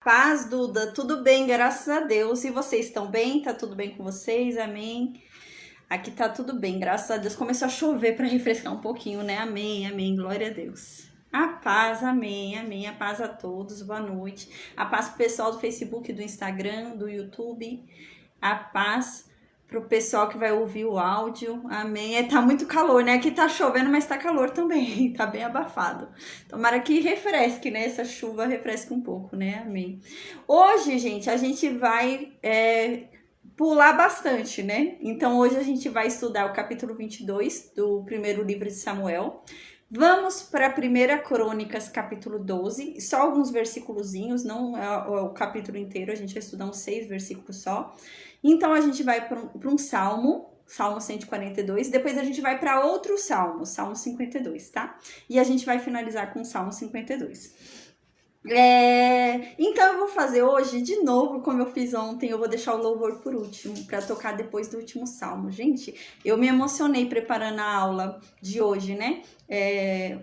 Paz, Duda, tudo bem, graças a Deus. E vocês estão bem? Tá tudo bem com vocês? Amém. Aqui tá tudo bem, graças a Deus. Começou a chover para refrescar um pouquinho, né? Amém, amém, glória a Deus. A paz, amém, amém. A paz a todos, boa noite. A paz pro pessoal do Facebook, do Instagram, do YouTube. A paz pro pessoal que vai ouvir o áudio, amém. Tá muito calor, né? Aqui tá chovendo, mas tá calor também, tá bem abafado. Tomara que refresque, né? Essa chuva refresque um pouco, né? Amém. Hoje, gente, a gente vai pular bastante, né? Então, hoje a gente vai estudar o capítulo 22 do primeiro livro de Samuel. Vamos para 1 Crônicas, capítulo 12, só alguns versículozinhos, não é o capítulo inteiro, a gente vai estudar uns 6 versículos só. Então, a gente vai para um salmo, Salmo 142, depois a gente vai para outro salmo, Salmo 52, tá? E a gente vai finalizar com o Salmo 52. Então eu vou fazer hoje de novo como eu fiz ontem. Eu vou deixar o louvor por último, para tocar depois do último salmo. Gente, eu me emocionei preparando a aula de hoje, né?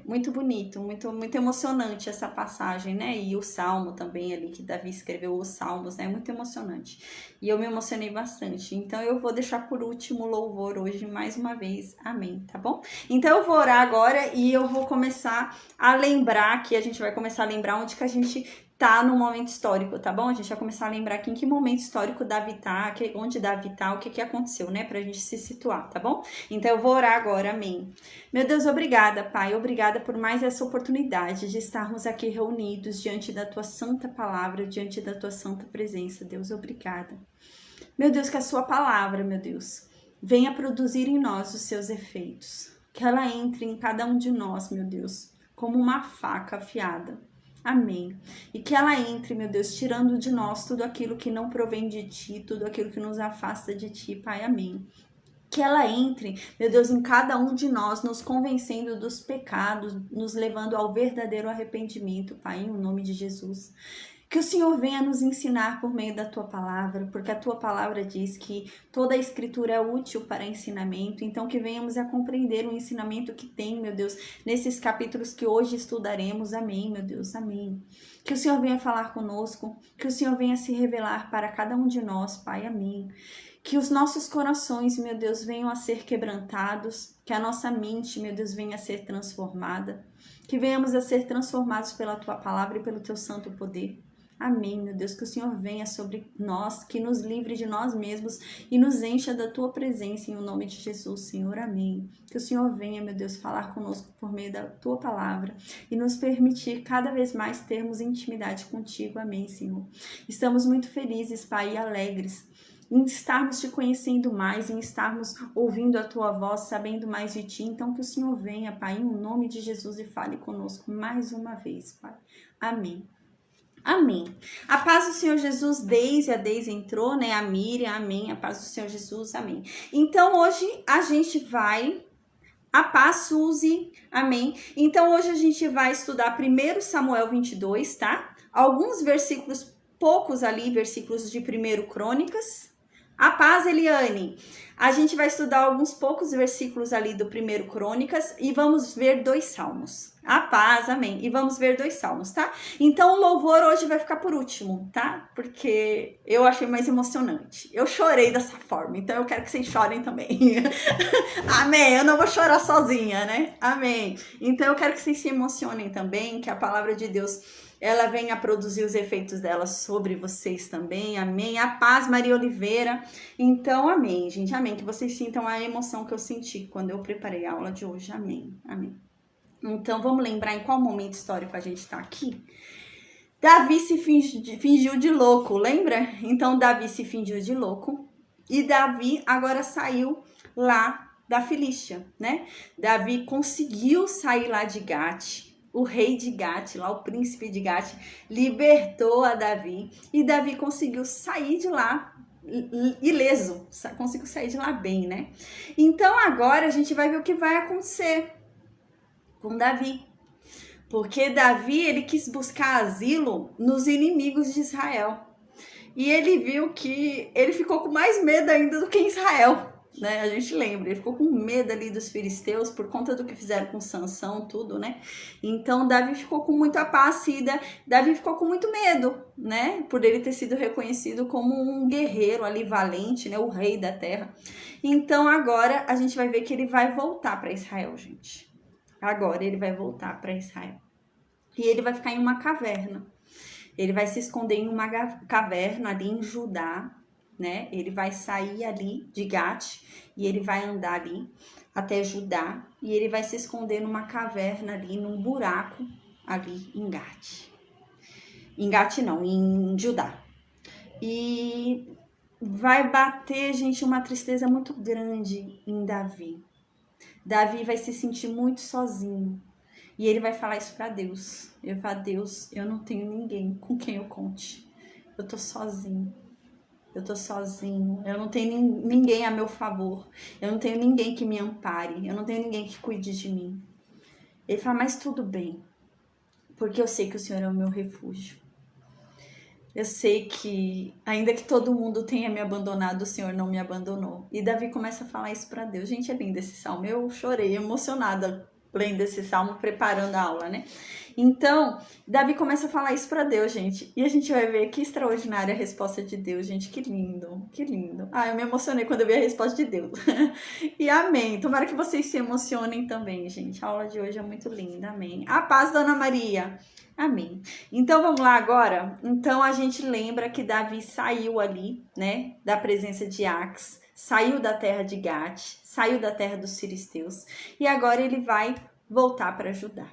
Muito bonito, muito emocionante essa passagem, né? E o salmo também ali, que Davi escreveu os salmos, né? Muito emocionante. E eu me emocionei bastante. Então eu vou deixar por último o louvor hoje mais uma vez. Amém, tá bom? Então eu vou orar agora e eu vou começar a lembrar, que a gente vai começar a lembrar onde que a gente tá no momento histórico, tá bom? A gente vai começar a lembrar aqui em que momento histórico Davi tá, onde Davi tá, o que aconteceu, né? Pra gente se situar, tá bom? Então eu vou orar agora, amém. Meu Deus, obrigada, Pai, obrigada por mais essa oportunidade de estarmos aqui reunidos diante da Tua santa palavra, diante da Tua santa presença, Deus, obrigada. Meu Deus, que a Sua palavra, meu Deus, venha produzir em nós os seus efeitos, que ela entre em cada um de nós, meu Deus, como uma faca afiada. Amém. E que ela entre, meu Deus, tirando de nós tudo aquilo que não provém de Ti, tudo aquilo que nos afasta de Ti, Pai. Amém. Que ela entre, meu Deus, em cada um de nós, nos convencendo dos pecados, nos levando ao verdadeiro arrependimento, Pai, em nome de Jesus. Que o Senhor venha nos ensinar por meio da Tua palavra, porque a Tua palavra diz que toda a Escritura é útil para ensinamento, então que venhamos a compreender o ensinamento que tem, meu Deus, nesses capítulos que hoje estudaremos. Amém, meu Deus, amém. Que o Senhor venha falar conosco, que o Senhor venha se revelar para cada um de nós, Pai, amém. Que os nossos corações, meu Deus, venham a ser quebrantados, que a nossa mente, meu Deus, venha a ser transformada, que venhamos a ser transformados pela Tua palavra e pelo Teu santo poder. Amém, meu Deus, que o Senhor venha sobre nós, que nos livre de nós mesmos e nos encha da Tua presença, em nome de Jesus, Senhor, amém. Que o Senhor venha, meu Deus, falar conosco por meio da Tua palavra e nos permitir cada vez mais termos intimidade contigo, amém, Senhor. Estamos muito felizes, Pai, e alegres em estarmos Te conhecendo mais, em estarmos ouvindo a Tua voz, sabendo mais de Ti. Então que o Senhor venha, Pai, em nome de Jesus e fale conosco mais uma vez, Pai. Amém. Amém. A paz do Senhor Jesus, a Deise entrou, né? A Miriam, amém. A paz do Senhor Jesus, amém. Então hoje a gente vai... A paz, Suzy, amém. Então hoje a gente vai estudar 1 Samuel 22, tá? Alguns versículos, poucos ali, versículos de 1 Crônicas. A paz, Eliane. A gente vai estudar alguns poucos versículos ali do 1 Crônicas e vamos ver 2 salmos. A paz, amém. E vamos ver 2 salmos, tá? Então o louvor hoje vai ficar por último, tá? Porque eu achei mais emocionante. Eu chorei dessa forma, então eu quero que vocês chorem também. Amém. Eu não vou chorar sozinha, né? Amém. Então eu quero que vocês se emocionem também, que a palavra de Deus... ela venha produzir os efeitos dela sobre vocês também, amém. A paz, Maria Oliveira. Então, amém, gente, amém. Que vocês sintam a emoção que eu senti quando eu preparei a aula de hoje, amém, amém. Então, vamos lembrar em qual momento histórico a gente está aqui? Davi se fingiu de louco, lembra? Então, Davi se fingiu de louco e Davi agora saiu lá da Filístia, né? Davi conseguiu sair lá de Gate. O rei de Gate, lá o príncipe de Gate, libertou a Davi e Davi conseguiu sair de lá ileso, conseguiu sair de lá bem, né? Então agora a gente vai ver o que vai acontecer com Davi, porque Davi ele quis buscar asilo nos inimigos de Israel e ele viu que ele ficou com mais medo ainda do que Israel. né? A gente lembra, ele ficou com medo ali dos filisteus por conta do que fizeram com Sansão, tudo, né? Então Davi ficou com muita paz e Davi ficou com muito medo, né? Por ele ter sido reconhecido como um guerreiro ali valente, né? O rei da terra. Então agora a gente vai ver que ele vai voltar para Israel, gente. Agora ele vai voltar para Israel. E ele vai ficar em uma caverna. Ele vai se esconder em uma caverna ali em Judá, né? Ele vai sair ali de Gate e ele vai andar ali até Judá e ele vai se esconder numa caverna ali, num buraco ali em Gate. Em Gate não, em Judá. E vai bater, gente, uma tristeza muito grande em Davi. Davi vai se sentir muito sozinho. E ele vai falar isso para Deus. Ele vai falar: Deus, eu não tenho ninguém com quem eu conte. Eu tô sozinho. Eu tô sozinho. Eu não tenho ninguém a meu favor. Eu não tenho ninguém que me ampare. Eu não tenho ninguém que cuide de mim. Ele fala: mas tudo bem. Porque eu sei que o Senhor é o meu refúgio. Eu sei que, ainda que todo mundo tenha me abandonado, o Senhor não me abandonou. E Davi começa a falar isso para Deus. Gente, é lindo esse salmo. Eu chorei, emocionada lendo esse salmo, preparando a aula, né? Então, Davi começa a falar isso para Deus, gente. E a gente vai ver que extraordinária a resposta de Deus, gente. Que lindo, que lindo. Ah, eu me emocionei quando eu vi a resposta de Deus. E amém. Tomara que vocês se emocionem também, gente. A aula de hoje é muito linda, amém. A paz, Dona Maria. Amém. Então, vamos lá agora. Então, a gente lembra que Davi saiu ali, né, da presença de Ax, saiu da terra de Gate, saiu da terra dos filisteus e agora ele vai voltar para Judá.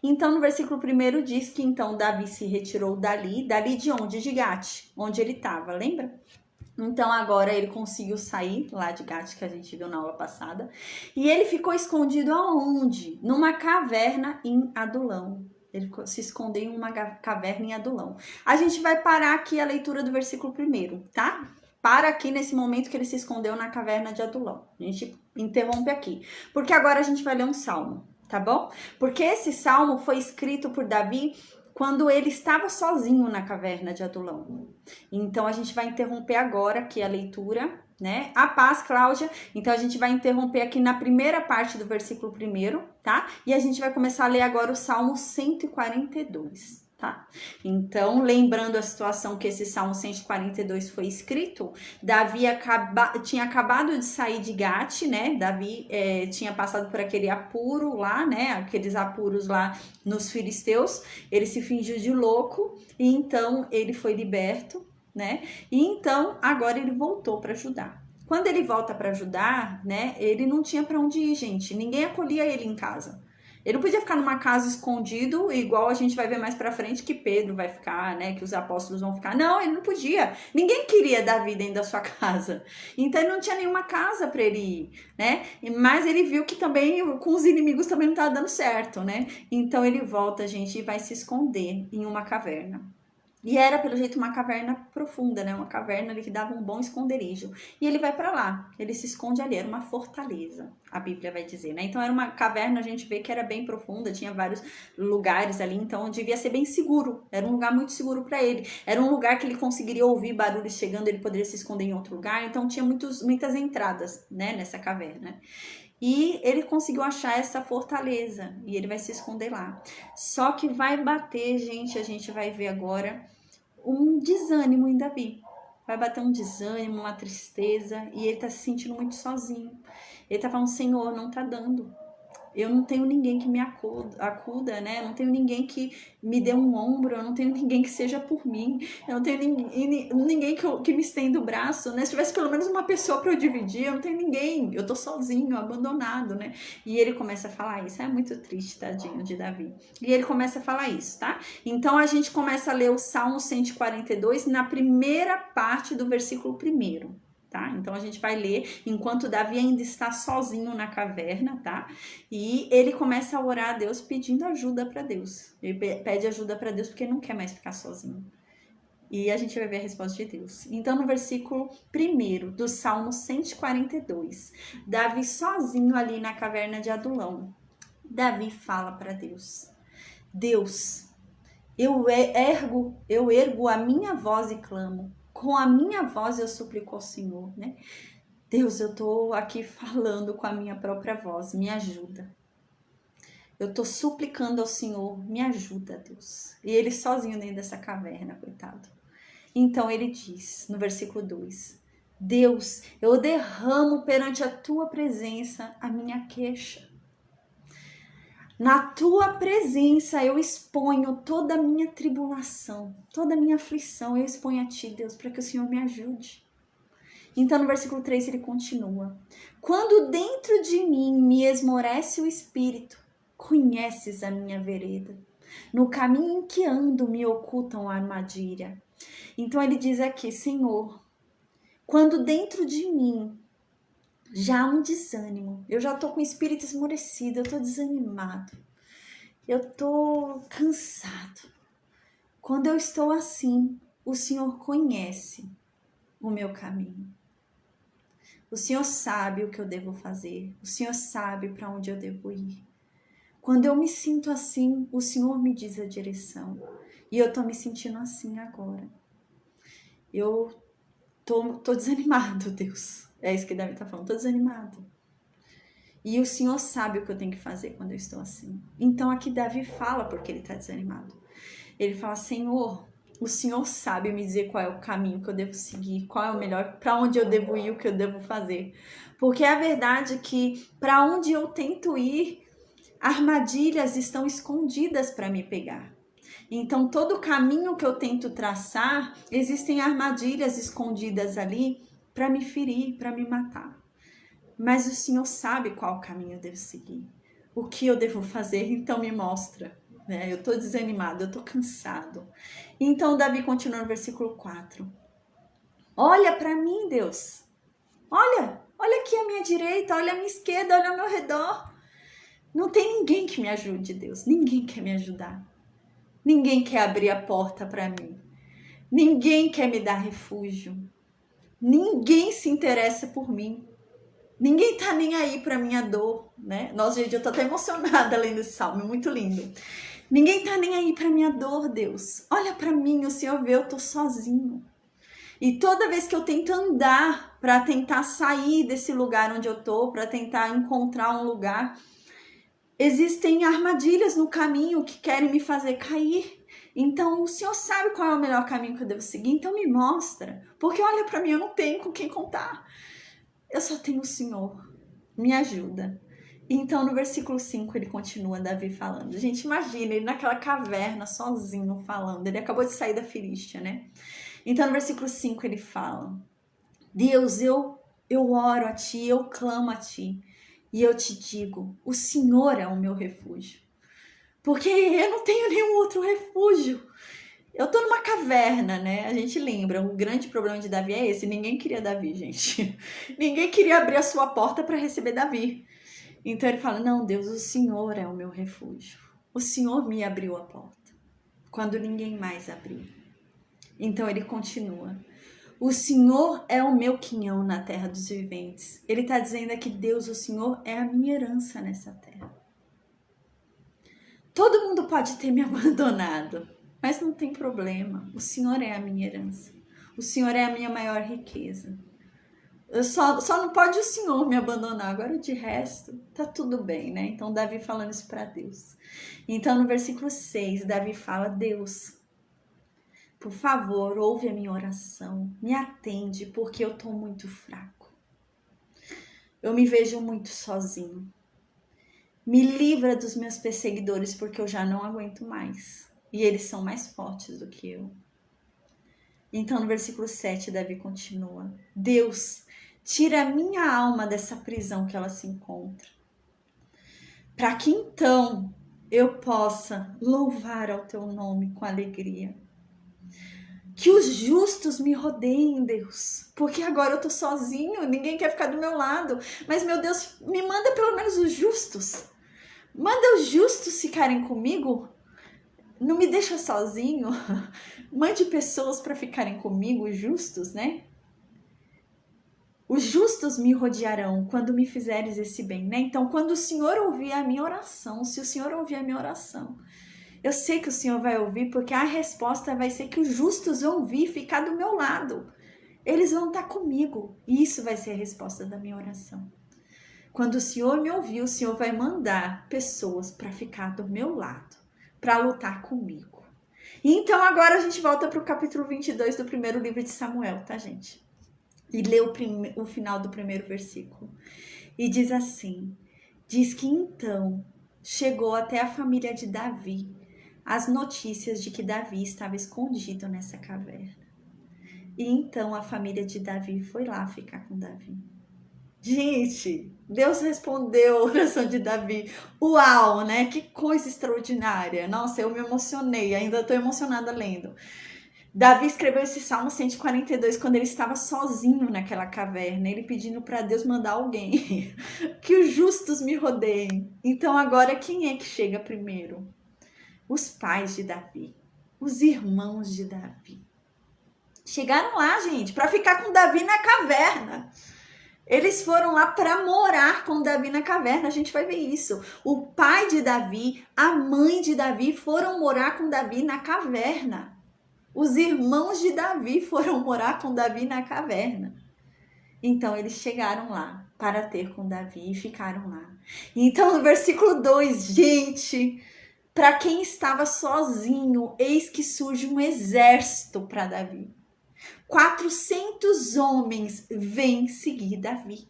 Então, no versículo 1 diz que então Davi se retirou dali de onde? De Gate, onde ele estava, lembra? Então, agora ele conseguiu sair lá de Gate, que a gente viu na aula passada, e ele ficou escondido aonde? Numa caverna em Adulão. Ele se escondeu em uma caverna em Adulão. A gente vai parar aqui a leitura do versículo 1, tá? Para aqui nesse momento que ele se escondeu na caverna de Adulão. A gente interrompe aqui, porque agora a gente vai ler um salmo, tá bom? Porque esse salmo foi escrito por Davi quando ele estava sozinho na caverna de Adulão. Então a gente vai interromper agora aqui a leitura, né? A paz, Cláudia. Então a gente vai interromper aqui na primeira parte do versículo 1, tá? E a gente vai começar a ler agora o Salmo 142. Tá? Então, lembrando a situação que esse Salmo 142 foi escrito, Davi tinha acabado de sair de Gate, né? Davi tinha passado por aquele apuro lá, né? Aqueles apuros lá nos filisteus. Ele se fingiu de louco e então ele foi liberto, né? E então agora ele voltou para Judá. Quando ele volta para Judá, né? Ele não tinha para onde ir, gente. Ninguém acolhia ele em casa. Ele não podia ficar numa casa escondido, igual a gente vai ver mais pra frente que Pedro vai ficar, né? Que os apóstolos vão ficar. Não, ele não podia. Ninguém queria Davi dentro da sua casa. Então ele não tinha nenhuma casa pra ele ir, né? Mas ele viu que também com os inimigos também não estava dando certo, né? Então ele volta, gente, e vai se esconder em uma caverna. E era, pelo jeito, uma caverna profunda, né? Uma caverna ali que dava um bom esconderijo. E ele vai para lá, ele se esconde ali, era uma fortaleza, a Bíblia vai dizer, né? Então era uma caverna, a gente vê que era bem profunda, tinha vários lugares ali, então devia ser bem seguro. Era um lugar muito seguro para ele. Era um lugar que ele conseguiria ouvir barulhos chegando, ele poderia se esconder em outro lugar. Então tinha muitas entradas, né? Nessa caverna. E ele conseguiu achar essa fortaleza e ele vai se esconder lá. Só que vai bater, gente, a gente vai ver agora um desânimo em Davi. Vai bater um desânimo, uma tristeza e ele tá se sentindo muito sozinho. Ele tá falando: Senhor, não tá dando. Eu não tenho ninguém que me acuda, né? Eu não tenho ninguém que me dê um ombro, eu não tenho ninguém que seja por mim, eu não tenho ninguém que me estenda o braço, né? Se tivesse pelo menos uma pessoa para eu dividir, eu não tenho ninguém, eu tô sozinho, abandonado, né? E ele começa a falar isso, é muito triste, tadinho de Davi. E ele começa a falar isso, tá? Então a gente começa a ler o Salmo 142 na primeira parte do versículo 1. Tá? Então a gente vai ler enquanto Davi ainda está sozinho na caverna, tá? E ele começa a orar a Deus pedindo ajuda para Deus. Ele pede ajuda para Deus porque ele não quer mais ficar sozinho. E a gente vai ver a resposta de Deus. Então no versículo 1 do Salmo 142, Davi sozinho ali na caverna de Adulão, Davi fala para Deus: Deus, eu ergo a minha voz e clamo. Com a minha voz eu suplico ao Senhor, né? Deus, eu tô aqui falando com a minha própria voz, me ajuda. Eu tô suplicando ao Senhor, me ajuda, Deus. E ele sozinho dentro dessa caverna, coitado. Então ele diz, no versículo 2, Deus, eu derramo perante a tua presença a minha queixa. Na tua presença eu exponho toda a minha tribulação, toda a minha aflição, eu exponho a ti, Deus, para que o Senhor me ajude. Então no versículo 3 ele continua, quando dentro de mim me esmorece o espírito, conheces a minha vereda. No caminho em que ando me ocultam a armadilha. Então ele diz aqui, Senhor, quando dentro de mim já há um desânimo, eu já estou com o espírito esmorecido, eu estou desanimado, eu estou cansado. Quando eu estou assim, o Senhor conhece o meu caminho. O Senhor sabe o que eu devo fazer, o Senhor sabe para onde eu devo ir. Quando eu me sinto assim, o Senhor me diz a direção. E eu estou me sentindo assim agora. Eu tô desanimado, Deus. É isso que Davi está falando, tô desanimado. E o Senhor sabe o que eu tenho que fazer quando eu estou assim. Então aqui Davi fala porque ele está desanimado. Ele fala, Senhor, o Senhor sabe me dizer qual é o caminho que eu devo seguir, qual é o melhor, para onde eu devo ir, o que eu devo fazer. Porque é a verdade que para onde eu tento ir, armadilhas estão escondidas para me pegar. Então, todo caminho que eu tento traçar, existem armadilhas escondidas ali para me ferir, para me matar. Mas o Senhor sabe qual caminho eu devo seguir, o que eu devo fazer, então me mostra. Né? Eu estou desanimado, eu estou cansado. Então, Davi continua no versículo 4. Olha para mim, Deus. Olha aqui à minha direita, olha à minha esquerda, olha ao meu redor. Não tem ninguém que me ajude, Deus. Ninguém quer me ajudar. Ninguém quer abrir a porta para mim. Ninguém quer me dar refúgio. Ninguém se interessa por mim. Ninguém tá nem aí para minha dor, né? Nossa, gente, eu tô até emocionada lendo esse salmo, é muito lindo. Ninguém tá nem aí para minha dor, Deus. Olha para mim, o Senhor vê, eu tô sozinho. E toda vez que eu tento andar para tentar sair desse lugar onde eu tô, para tentar encontrar um lugar, existem armadilhas no caminho que querem me fazer cair. Então, o Senhor sabe qual é o melhor caminho que eu devo seguir, então me mostra. Porque olha para mim, eu não tenho com quem contar. Eu só tenho o Senhor. Me ajuda. Então, no versículo 5, ele continua, Davi falando. Gente, imagina, ele naquela caverna, sozinho, falando. Ele acabou de sair da Filístia, né? Então, no versículo 5, ele fala, Deus, eu oro a ti, eu clamo a ti. E eu te digo, o Senhor é o meu refúgio. Porque eu não tenho nenhum outro refúgio. Eu tô numa caverna, né? A gente lembra, o grande problema de Davi é esse. Ninguém queria Davi, gente. Ninguém queria abrir a sua porta para receber Davi. Então ele fala, não, Deus, o Senhor é o meu refúgio. O Senhor me abriu a porta, quando ninguém mais abriu. Então ele continua. O Senhor é o meu quinhão na terra dos viventes. Ele está dizendo aqui, Deus, o Senhor é a minha herança nessa terra. Todo mundo pode ter me abandonado, mas não tem problema. O Senhor é a minha herança. O Senhor é a minha maior riqueza. Só não pode o Senhor me abandonar. Agora, de resto, tá tudo bem, né? Então, Davi falando isso para Deus. Então, no versículo 6, Davi fala, Deus, por favor, ouve a minha oração. Me atende, porque eu tô muito fraco. Eu me vejo muito sozinho. Me livra dos meus perseguidores, porque eu já não aguento mais. E eles são mais fortes do que eu. Então, no versículo 7, Davi continua. Deus, tira a minha alma dessa prisão que ela se encontra. Para que então eu possa louvar ao teu nome com alegria. Que os justos me rodeiem, Deus. Porque agora eu tô sozinho, ninguém quer ficar do meu lado. Mas, meu Deus, me manda pelo menos os justos. Manda os justos ficarem comigo. Não me deixa sozinho. Mande pessoas para ficarem comigo, os justos, né? Os justos me rodearão quando me fizeres esse bem, né? Então, quando o Senhor ouvir a minha oração, se o Senhor ouvir a minha oração, eu sei que o Senhor vai ouvir, porque a resposta vai ser que os justos vão vir ficar do meu lado. Eles vão estar comigo. E isso vai ser a resposta da minha oração. Quando o Senhor me ouvir, o Senhor vai mandar pessoas para ficar do meu lado, para lutar comigo. E então agora a gente volta para o capítulo 22 do primeiro livro de Samuel, tá, gente? E lê o final do primeiro versículo. E diz assim, diz que então chegou até a família de Davi as notícias de que Davi estava escondido nessa caverna. E então a família de Davi foi lá ficar com Davi. Gente, Deus respondeu a oração de Davi. Uau, né? Que coisa extraordinária. Nossa, eu me emocionei, ainda estou emocionada lendo. Davi escreveu esse Salmo 142 quando ele estava sozinho naquela caverna, ele pedindo para Deus mandar alguém, que os justos me rodeiem. Então agora quem é que chega primeiro? Os pais de Davi, os irmãos de Davi. Chegaram lá, gente, para ficar com Davi na caverna. Eles foram lá para morar com Davi na caverna, a gente vai ver isso. O pai de Davi, a mãe de Davi foram morar com Davi na caverna. Os irmãos de Davi foram morar com Davi na caverna. Então eles chegaram lá para ter com Davi e ficaram lá. Então no versículo 2, gente, para quem estava sozinho, eis que surge um exército para Davi. 400 homens vêm seguir Davi.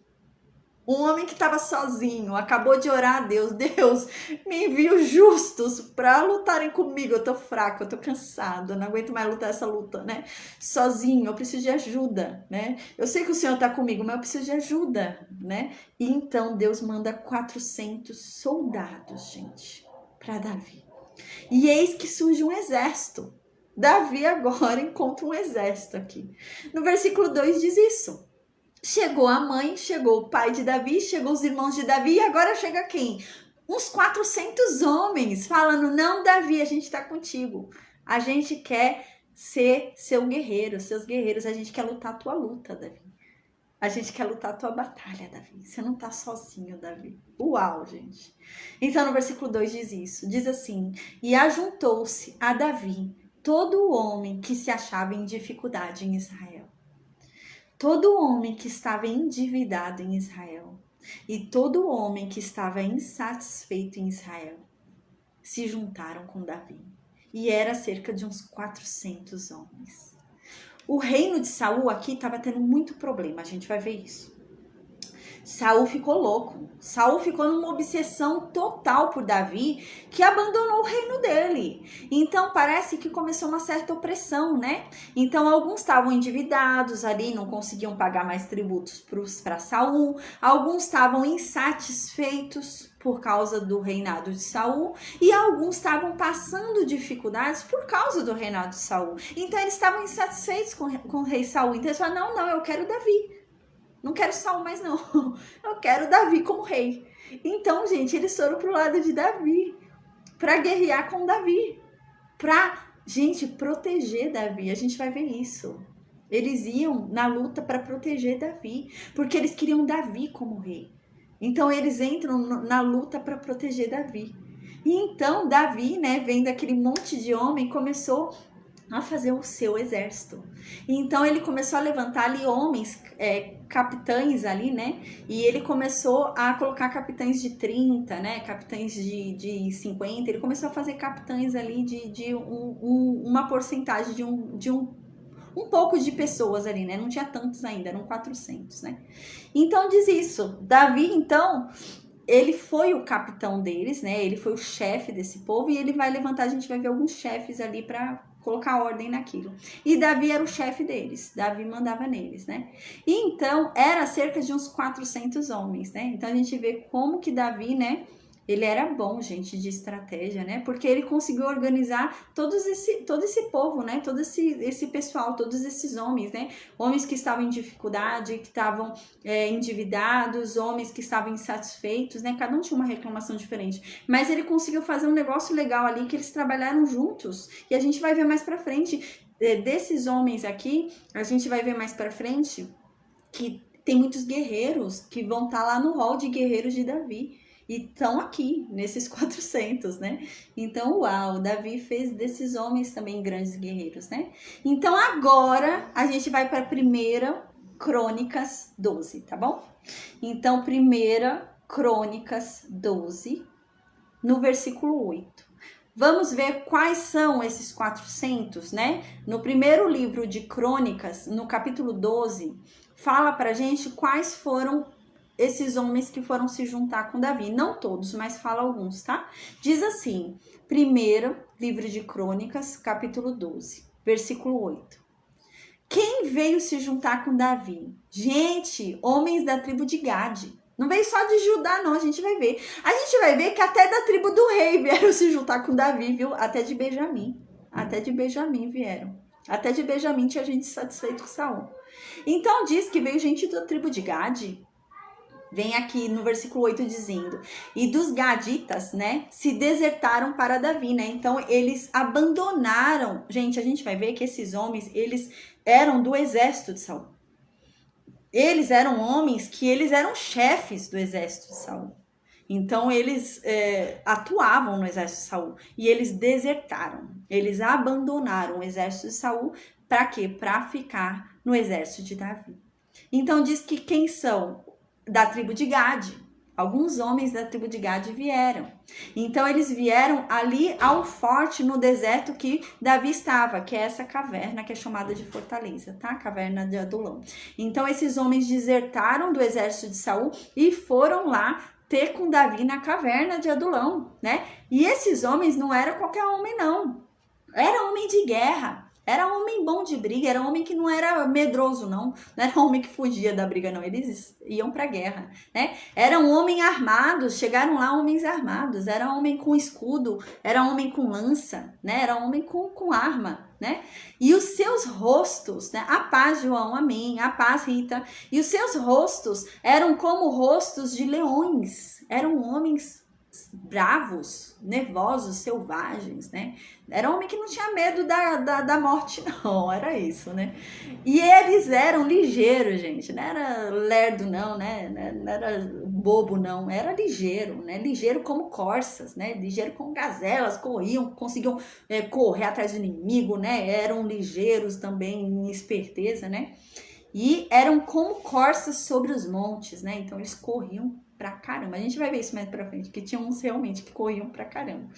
Um homem que estava sozinho, acabou de orar a Deus. Deus, me envia os justos para lutarem comigo. Eu tô fraco, eu tô cansado, eu não aguento mais lutar essa luta, né? Sozinho, eu preciso de ajuda, né? Eu sei que o Senhor tá comigo, mas eu preciso de ajuda, né? E então Deus manda 400 soldados, gente, para Davi. E eis que surge um exército. Davi agora encontra um exército aqui. No versículo 2 diz isso. Chegou a mãe, chegou o pai de Davi, chegou os irmãos de Davi e agora chega quem? Uns 400 homens falando, não, Davi, a gente tá contigo. A gente quer ser seu guerreiro, seus guerreiros, a gente quer lutar a tua luta, Davi. A gente quer lutar a tua batalha, Davi. Você não tá sozinho, Davi. Uau, gente. Então no versículo 2 diz isso, diz assim, e ajuntou-se a Davi todo homem que se achava em dificuldade em Israel. Todo homem que estava endividado em Israel e todo homem que estava insatisfeito em Israel se juntaram com Davi. E era cerca de uns 400 homens. O reino de Saul aqui estava tendo muito problema, a gente vai ver isso. Saul ficou louco. Saul ficou numa obsessão total por Davi, que abandonou o reino dele. Então parece que começou uma certa opressão, né? Então alguns estavam endividados ali, não conseguiam pagar mais tributos para Saul. Alguns estavam insatisfeitos por causa do reinado de Saul, e alguns estavam passando dificuldades por causa do reinado de Saul. Então eles estavam insatisfeitos com o rei Saul. Então eles falaram, não, eu quero Davi. Não quero Saul mais não, eu quero Davi como rei. Então, gente, eles foram pro lado de Davi, para guerrear com Davi, para, gente, proteger Davi. A gente vai ver isso. Eles iam na luta para proteger Davi, porque eles queriam Davi como rei. Então, eles entram na luta para proteger Davi. E então, Davi, né, vendo aquele monte de homem, começou a fazer o seu exército. Então ele começou a levantar ali homens, capitães ali, né? E ele começou a colocar capitães de 30, né? Capitães de 50. Ele começou a fazer capitães ali de uma porcentagem de um pouco de pessoas ali, né? Não tinha tantos ainda, eram 400, né? Então diz isso. Davi, então, ele foi o capitão deles, né? Ele foi o chefe desse povo e ele vai levantar, a gente vai ver alguns chefes ali para colocar ordem naquilo. E Davi era o chefe deles, Davi mandava neles, né? E então, era cerca de uns 400 homens, né? Então, a gente vê como que Davi, né? Ele era bom, gente, de estratégia, né? Porque ele conseguiu organizar todo esse povo, né? Todo esse pessoal, todos esses homens, né? Homens que estavam em dificuldade, que estavam endividados, homens que estavam insatisfeitos, né? Cada um tinha uma reclamação diferente. Mas ele conseguiu fazer um negócio legal ali, que eles trabalharam juntos. E a gente vai ver mais pra frente, desses homens aqui, a gente vai ver mais pra frente que tem muitos guerreiros que vão estar lá no hall de guerreiros de Davi. E estão aqui, nesses 400, né? Então, uau, Davi fez desses homens também grandes guerreiros, né? Então, agora a gente vai para 1 Crônicas 12, tá bom? Então, 1 Crônicas 12, no versículo 8. Vamos ver quais são esses 400, né? No primeiro livro de Crônicas, no capítulo 12, fala pra gente quais foram esses homens que foram se juntar com Davi. Não todos, mas fala alguns, tá? Diz assim, primeiro livro de Crônicas, capítulo 12, versículo 8. Quem veio se juntar com Davi? Gente, homens da tribo de Gade. Não veio só de Judá, não, a gente vai ver. A gente vai ver que até da tribo do rei vieram se juntar com Davi, viu? Até de Benjamim. Até de Benjamim vieram. Até de Benjamim tinha gente satisfeita com Saul. Então diz que veio gente da tribo de Gade. Vem aqui no versículo 8 dizendo, e dos gaditas, né, se desertaram para Davi, né? Então eles abandonaram. Gente, a gente vai ver que esses homens, eles eram do exército de Saul. Eles eram homens que eles eram chefes do exército de Saul. Então eles atuavam no exército de Saul e eles desertaram. Eles abandonaram o exército de Saul para quê? Para ficar no exército de Davi. Então diz que quem são? Da tribo de Gade. Alguns homens da tribo de Gade vieram. Então eles vieram ali ao forte no deserto que Davi estava, que é essa caverna que é chamada de fortaleza, tá? Caverna de Adulão. Então esses homens desertaram do exército de Saul e foram lá ter com Davi na caverna de Adulão, né? E esses homens não eram qualquer homem, não. Era homem de guerra. Era homem bom de briga, era homem que não era medroso, não. Não era homem que fugia da briga, não. Eles iam pra guerra, né? Eram homens armados, chegaram lá homens armados. Era homem com escudo, era homem com lança, né? Era homem com arma, né? E os seus rostos, né? A paz, João, amém. A paz, Rita. E os seus rostos eram como rostos de leões. Eram homens bravos, nervosos, selvagens, né? Era homem que não tinha medo da morte, não, era isso, né? E eles eram ligeiros, gente, não era lerdo, não, né? Não era bobo, não, era ligeiro, né? Ligeiro como corças, né? Ligeiro como gazelas, corriam, conseguiam correr atrás do inimigo, né? Eram ligeiros também em esperteza, né? E eram como corças sobre os montes, né? Então eles corriam pra caramba. A gente vai ver isso mais pra frente, que tinha uns realmente que corriam pra caramba.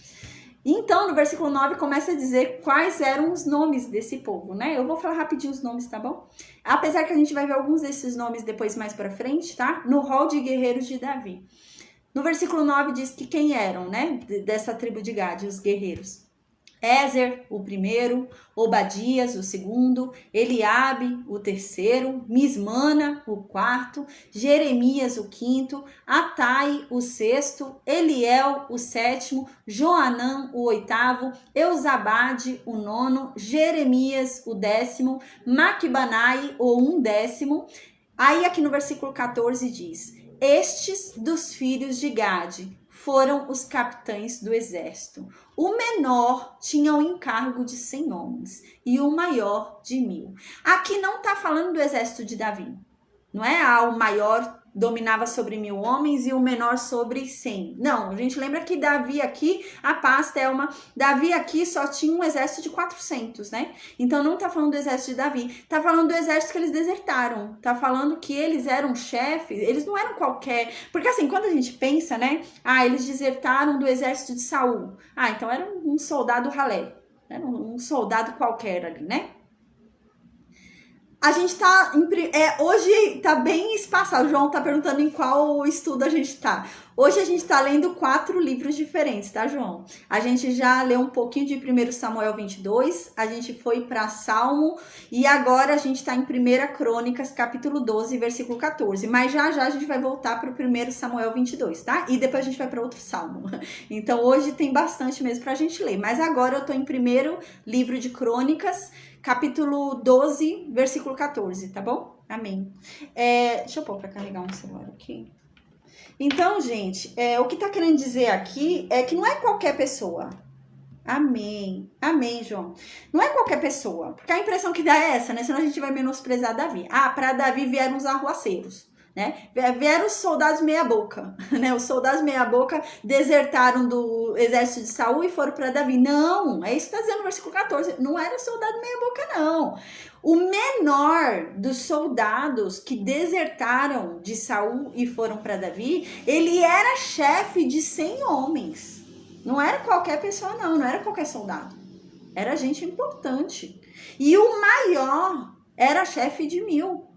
Então, no versículo 9, começa a dizer quais eram os nomes desse povo, né? Eu vou falar rapidinho os nomes, tá bom? Apesar que a gente vai ver alguns desses nomes depois mais pra frente, tá? No rol de guerreiros de Davi. No versículo 9 diz que quem eram, né? Dessa tribo de Gade, os guerreiros. Ézer, o primeiro, Obadias, o segundo, Eliabe, o terceiro, Mismana, o quarto, Jeremias, o quinto, Atai, o sexto, Eliel, o sétimo, Joanã, o oitavo, Eusabade, o nono, Jeremias, o décimo, Maquibanai, o undécimo. Aí aqui no versículo 14 diz, estes dos filhos de Gade foram os capitães do exército. O menor tinha o encargo de 100 homens e o maior de 1000. Aqui não está falando do exército de Davi. Não é o maior dominava sobre 1000 homens e o menor sobre 100. Não, a gente lembra que Davi aqui, a paz, Thelma, Davi aqui só tinha um exército de 400, né? Então não tá falando do exército de Davi, tá falando do exército que eles desertaram, tá falando que eles eram chefes, eles não eram qualquer... Porque assim, quando a gente pensa, né? Eles desertaram do exército de Saul. Então era um soldado ralé, era um soldado qualquer ali, né? A gente tá... hoje tá bem espaçado. O João tá perguntando em qual estudo a gente tá. Hoje a gente tá lendo 4 livros diferentes, tá, João? A gente já leu um pouquinho de 1 Samuel 22, a gente foi para Salmo e agora a gente tá em 1 Crônicas, capítulo 12, versículo 14. Mas já a gente vai voltar para o 1 Samuel 22, tá? E depois a gente vai para outro Salmo. Então hoje tem bastante mesmo pra gente ler. Mas agora eu tô em 1 livro de Crônicas, capítulo 12, versículo 14, tá bom? Amém. Deixa eu pôr para carregar um celular aqui. Então, gente, o que tá querendo dizer aqui é que não é qualquer pessoa. Amém. Amém, João. Não é qualquer pessoa. Porque a impressão que dá é essa, né? Senão a gente vai menosprezar Davi. Para Davi vieram os arruaceiros. né? Vieram os soldados meia boca, né? Os soldados meia boca desertaram do exército de Saul e foram para Davi. Não, é isso que está dizendo no versículo 14. Não era soldado meia boca, não. O menor dos soldados que desertaram de Saul e foram para Davi, ele era chefe de 100 homens. Não era qualquer pessoa, não era qualquer soldado. Era gente importante. E o maior era chefe de 1000.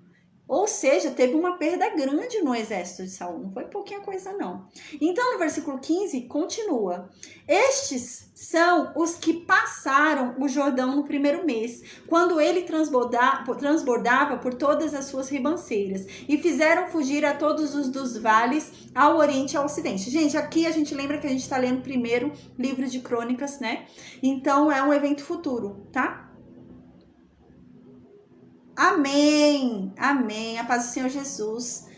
Ou seja, teve uma perda grande no exército de Saul. Não foi pouquinha coisa, não. Então, no versículo 15, continua. Estes são os que passaram o Jordão no primeiro mês, quando ele transbordava por todas as suas ribanceiras, e fizeram fugir a todos os dos vales, ao oriente e ao ocidente. Gente, aqui a gente lembra que a gente está lendo o primeiro livro de Crônicas, né? Então, é um evento futuro, tá? Amém, amém, a paz do Senhor Jesus.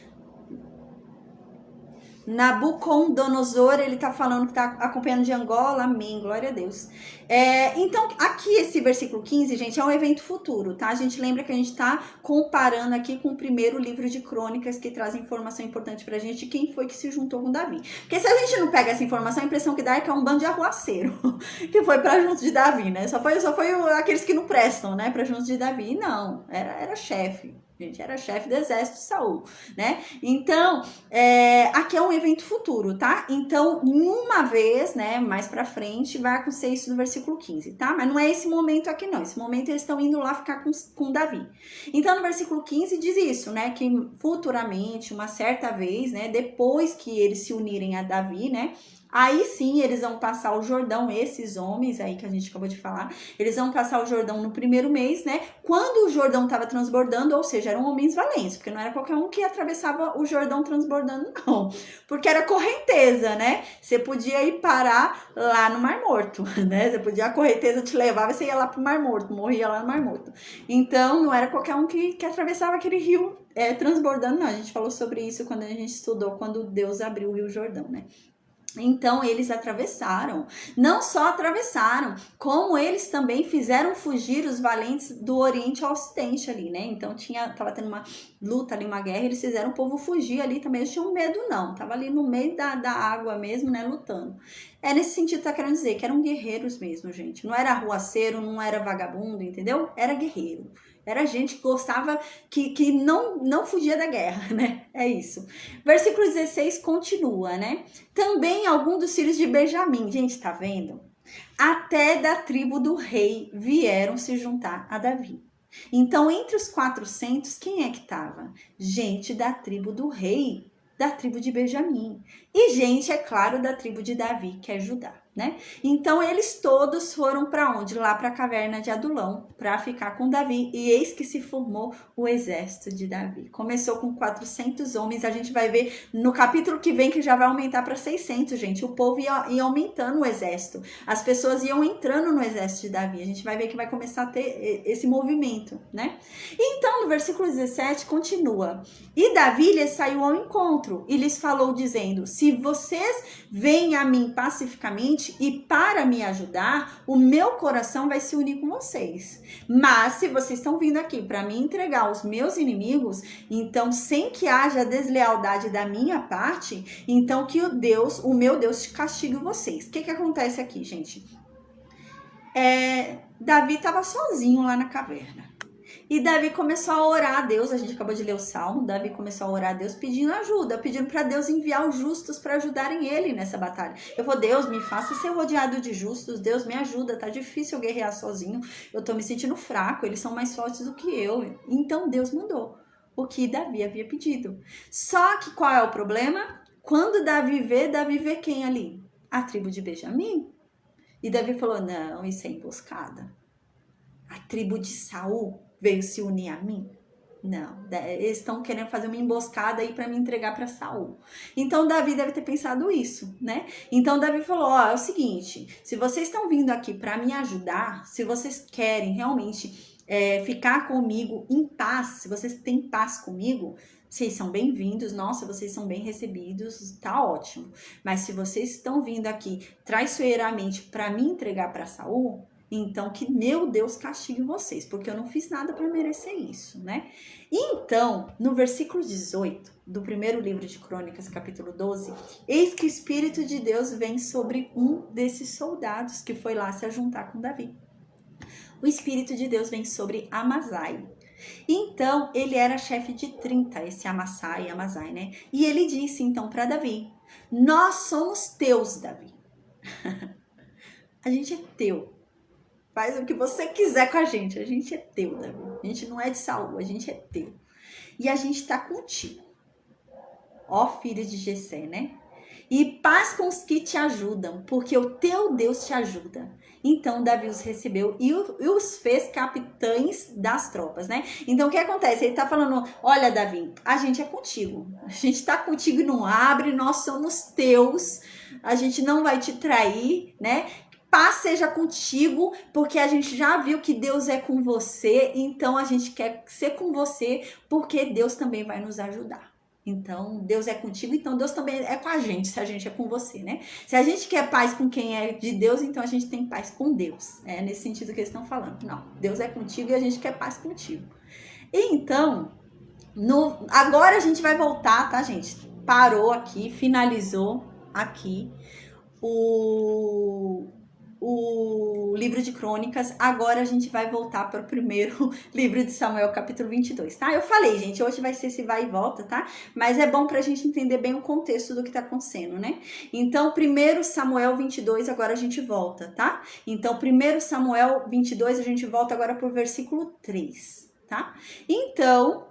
Nabucodonosor, ele tá falando que tá acompanhando de Angola, amém, glória a Deus. Então, aqui esse versículo 15, gente, é um evento futuro, tá? A gente lembra que a gente tá comparando aqui com o primeiro livro de Crônicas, que traz informação importante pra gente de quem foi que se juntou com Davi. Porque se a gente não pega essa informação, a impressão que dá é que é um bando de arruaceiro que foi pra junto de Davi, né? Só foi aqueles que não prestam, né, pra junto de Davi. Não, era chefe. Gente, era chefe do exército de Saul, né? Então, aqui é um evento futuro, tá? Então, uma vez, né, mais pra frente, vai acontecer isso no versículo 15, tá? Mas não é esse momento aqui, não. Esse momento eles estão indo lá ficar com Davi. Então, no versículo 15 diz isso, né? Que futuramente, uma certa vez, né, depois que eles se unirem a Davi, né, aí sim eles vão passar o Jordão, esses homens aí que a gente acabou de falar, eles vão passar o Jordão no primeiro mês, né? Quando o Jordão estava transbordando, ou seja, eram homens valentes, porque não era qualquer um que atravessava o Jordão transbordando, não. Porque era correnteza, né? Você podia ir parar lá no Mar Morto, né? A correnteza te levava e você ia lá pro Mar Morto, morria lá no Mar Morto. Então, não era qualquer um que atravessava aquele rio transbordando, não. A gente falou sobre isso quando a gente estudou, quando Deus abriu o Rio Jordão, né? Então, eles atravessaram. Não só atravessaram, como eles também fizeram fugir os valentes do Oriente ao Ocidente ali, né? Então, tava tendo uma luta ali, uma guerra, eles fizeram o povo fugir ali também. Eles tinham medo, não. Tava ali no meio da água mesmo, né? Lutando. Nesse sentido que tá querendo dizer que eram guerreiros mesmo, gente. Não era arruaceiro, não era vagabundo, entendeu? Era guerreiro. Era gente que gostava, que não fugia da guerra, né? É isso. Versículo 16 continua, né? Também alguns dos filhos de Benjamim, gente, tá vendo? Até da tribo do rei vieram se juntar a Davi. Então, entre os 400, quem é que tava? Gente da tribo do rei, da tribo de Benjamim. E gente, é claro, da tribo de Davi, que é Judá, né? Então, eles todos foram para onde? Lá para a caverna de Adulão, para ficar com Davi. E eis que se formou o exército de Davi. Começou com 400 homens. A gente vai ver no capítulo que vem que já vai aumentar para 600, gente. O povo ia aumentando o exército. As pessoas iam entrando no exército de Davi. A gente vai ver que vai começar a ter esse movimento, né? Então, no versículo 17, continua. E Davi lhes saiu ao encontro e lhes falou, dizendo: se vocês vêm a mim pacificamente e para me ajudar, o meu coração vai se unir com vocês. Mas se vocês estão vindo aqui para me entregar os meus inimigos, então sem que haja deslealdade da minha parte, então que o meu Deus castigue vocês. O que acontece aqui, gente? Davi estava sozinho lá na caverna. E Davi começou a orar a Deus, a gente acabou de ler o Salmo, Davi começou a orar a Deus pedindo ajuda, pedindo para Deus enviar os justos para ajudarem ele nessa batalha. Eu vou, Deus, me faça ser rodeado de justos, Deus me ajuda, tá difícil eu guerrear sozinho, eu tô me sentindo fraco, eles são mais fortes do que eu. Então Deus mandou o que Davi havia pedido. Só que qual é o problema? Quando Davi vê quem ali? A tribo de Benjamim. E Davi falou, não, isso é emboscada. A tribo de Saul veio se unir a mim? Não, eles estão querendo fazer uma emboscada aí para me entregar para Saul. Então Davi deve ter pensado isso, né? Então Davi falou, é o seguinte, se vocês estão vindo aqui para me ajudar, se vocês querem realmente ficar comigo em paz, se vocês têm paz comigo, vocês são bem-vindos, nossa, vocês são bem recebidos, tá ótimo. Mas se vocês estão vindo aqui traiçoeiramente para me entregar para Saul, Então, que meu Deus castigue vocês, porque eu não fiz nada para merecer isso, né? Então, no versículo 18 do primeiro livro de Crônicas, capítulo 12, eis que o Espírito de Deus vem sobre um desses soldados que foi lá se juntar com Davi. O Espírito de Deus vem sobre Amazai. Então, ele era chefe de 30, esse Amazai, né? E ele disse então para Davi: nós somos teus, Davi. A gente é teu. Faz o que você quiser com a gente é teu, Davi. A gente não é de Saul, a gente é teu. E a gente tá contigo. Ó filho de Jessé, né? E paz com os que te ajudam, porque o teu Deus te ajuda. Então Davi os recebeu e os fez capitães das tropas, né? Então o que acontece? Ele tá falando: olha, Davi, a gente é contigo. A gente tá contigo e não abre, nós somos teus. A gente não vai te trair, né? Paz seja contigo, porque a gente já viu que Deus é com você, então a gente quer ser com você, porque Deus também vai nos ajudar. Então, Deus é contigo, então Deus também é com a gente, se a gente é com você, né? Se a gente quer paz com quem é de Deus, então a gente tem paz com Deus. É nesse sentido que eles estão falando. Não, Deus é contigo e a gente quer paz contigo. Então, agora a gente vai voltar, tá, gente? Parou aqui, finalizou aqui o livro de Crônicas. Agora a gente vai voltar para o primeiro livro de Samuel, capítulo 22, tá? Eu falei, gente, hoje vai ser esse vai e volta, tá? Mas é bom para a gente entender bem o contexto do que tá acontecendo, né? Então, 1 Samuel 22, agora a gente volta, tá? Então, 1 Samuel 22, a gente volta agora pro versículo 3, tá? Então,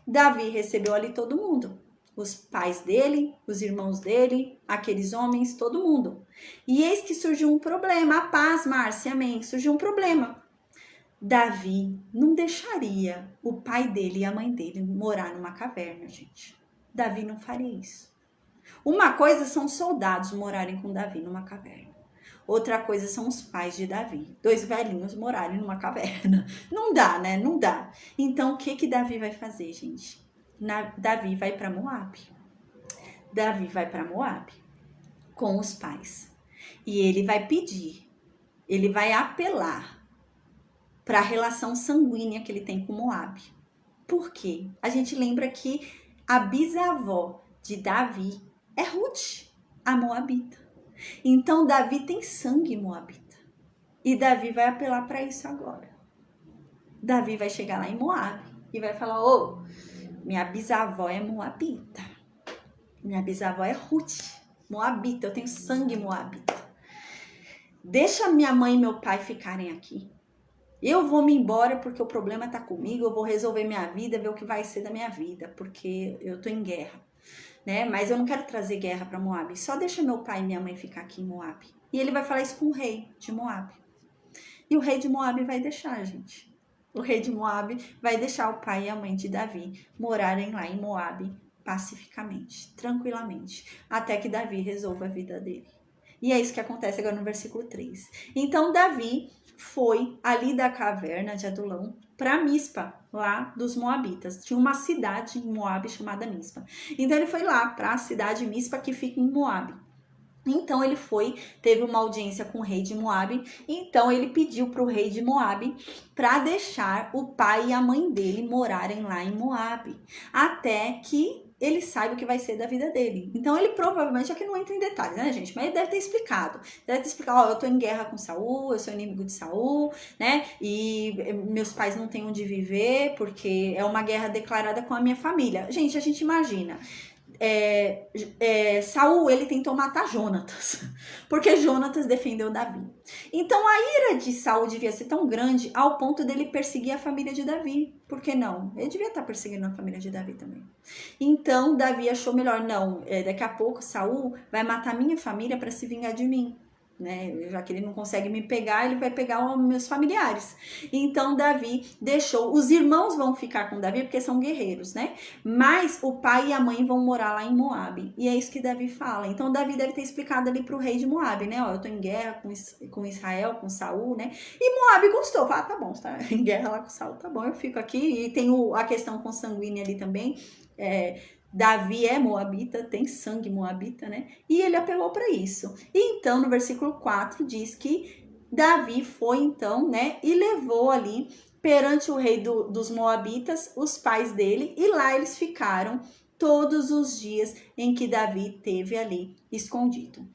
Davi recebeu ali todo mundo. Os pais dele, os irmãos dele, aqueles homens, todo mundo. E eis que surgiu um problema. A paz, Márcia, amém. Surgiu um problema. Davi não deixaria o pai dele e a mãe dele morar numa caverna, gente. Davi não faria isso. Uma coisa são soldados morarem com Davi numa caverna. Outra coisa são os pais de Davi. 2 velhinhos morarem numa caverna. Não dá, né? Não dá. Então, o que Davi vai fazer, gente? Davi vai para Moabe. Davi vai para Moabe com os pais. E ele vai pedir, ele vai apelar para a relação sanguínea que ele tem com Moabe. Por quê? A gente lembra que a bisavó de Davi é Ruth, a moabita. Então Davi tem sangue moabita. E Davi vai apelar para isso agora. Davi vai chegar lá em Moabe e vai falar: ô, minha bisavó é moabita. Minha bisavó é Ruth, moabita. Eu tenho sangue moabita. Deixa minha mãe e meu pai ficarem aqui. Eu vou me embora porque o problema tá comigo. Eu vou resolver minha vida, ver o que vai ser da minha vida, porque eu tô em guerra, né? Mas eu não quero trazer guerra para Moabe. Só deixa meu pai e minha mãe ficar aqui em Moabe. E ele vai falar isso com o rei de Moabe. E o rei de Moabe vai deixar, gente. O rei de Moabe vai deixar o pai e a mãe de Davi morarem lá em Moabe pacificamente, tranquilamente, até que Davi resolva a vida dele. E é isso que acontece agora no versículo 3. Então Davi foi ali da caverna de Adulão para Mispa, lá dos Moabitas. Tinha uma cidade em Moabe chamada Mispa. Então ele foi lá para a cidade Mispa, que fica em Moabe. Então ele teve uma audiência com o rei de Moabe. Então ele pediu para o rei de Moabe para deixar o pai e a mãe dele morarem lá em Moabe, até que ele saiba o que vai ser da vida dele. Então ele provavelmente, aqui não entra em detalhes, né, gente? Mas ele deve ter explicado. Deve ter explicado: ó, eu tô em guerra com Saul, eu sou inimigo de Saul, né? E meus pais não têm onde viver, porque é uma guerra declarada com a minha família. Gente, a gente imagina. Saul, ele tentou matar Jonatas, porque Jonatas defendeu Davi. Então a ira de Saul devia ser tão grande ao ponto dele perseguir a família de Davi. Por que não? Ele devia estar perseguindo a família de Davi também. Então Davi achou melhor: não, daqui a pouco Saul vai matar minha família para se vingar de mim, né? Já que ele não consegue me pegar, ele vai pegar os meus familiares. Então Davi deixou, os irmãos vão ficar com Davi porque são guerreiros, né? Mas o pai e a mãe vão morar lá em Moabe. E é isso que Davi fala. Então Davi deve ter explicado ali pro rei de Moabe, né? Ó, eu tô em guerra com Israel, com Saul, né? E Moabe gostou. Fala: tá bom, você tá em guerra lá com Saul, tá bom, eu fico aqui. E tem a questão consanguínea ali também. Davi é moabita, tem sangue moabita, né? E ele apelou para isso. E então, no versículo 4, diz que Davi foi então, né, e levou ali perante o rei dos Moabitas os pais dele, e lá eles ficaram todos os dias em que Davi teve ali escondido.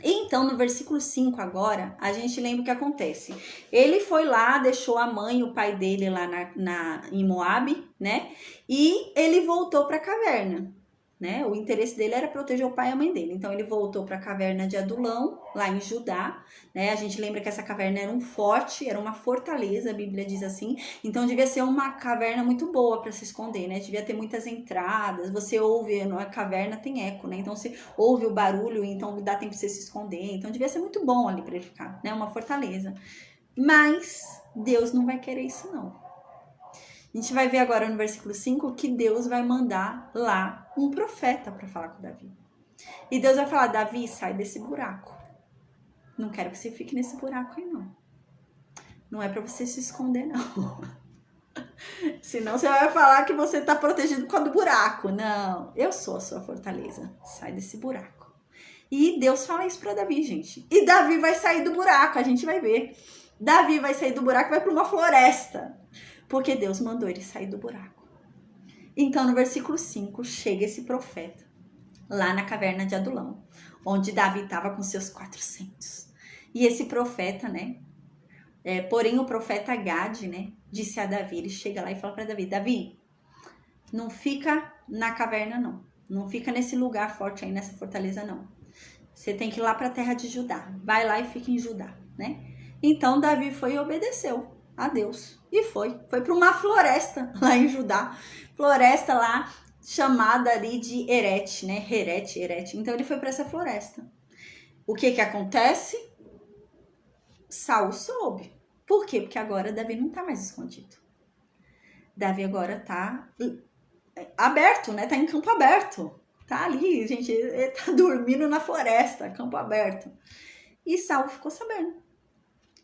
Então, no versículo 5 agora, a gente lembra o que acontece. Ele foi lá, deixou a mãe e o pai dele lá em Moabe, né? E ele voltou para a caverna, né? O interesse dele era proteger o pai e a mãe dele. Então, ele voltou para a caverna de Adulão, lá em Judá, né? A gente lembra que essa caverna era um forte, era uma fortaleza, a Bíblia diz assim. Então, devia ser uma caverna muito boa para se esconder, né? Devia ter muitas entradas. Você ouve, na caverna tem eco, né? Então, você ouve o barulho, então dá tempo de você se esconder. Então, devia ser muito bom ali para ele ficar, né? Uma fortaleza. Mas Deus não vai querer isso, não. A gente vai ver agora no versículo 5 que Deus vai mandar lá um profeta para falar com Davi. E Deus vai falar: Davi, sai desse buraco. Não quero que você fique nesse buraco aí, não. Não é para você se esconder, não. Senão você vai falar que você tá protegido por causa do buraco. Não, eu sou a sua fortaleza. Sai desse buraco. E Deus fala isso para Davi, gente. E Davi vai sair do buraco, a gente vai ver. Davi vai sair do buraco e vai para uma floresta. Porque Deus mandou ele sair do buraco. Então, no versículo 5, chega esse profeta lá na caverna de Adulão, onde Davi estava com seus 400. E esse profeta, né? Porém, o profeta Gade, né? Disse a Davi, ele chega lá e fala para Davi: Davi, não fica na caverna, não. Não fica nesse lugar forte aí, nessa fortaleza, não. Você tem que ir lá para a terra de Judá. Vai lá e fica em Judá, né? Então, Davi foi e obedeceu a Deus. E foi para uma floresta lá em Judá. Floresta lá chamada ali de Herete, né? Herete. Então, ele foi para essa floresta. O que acontece? Saul soube. Por quê? Porque agora Davi não tá mais escondido. Davi agora tá aberto, né? Tá em campo aberto. Tá ali, gente, ele tá dormindo na floresta, campo aberto. E Saul ficou sabendo.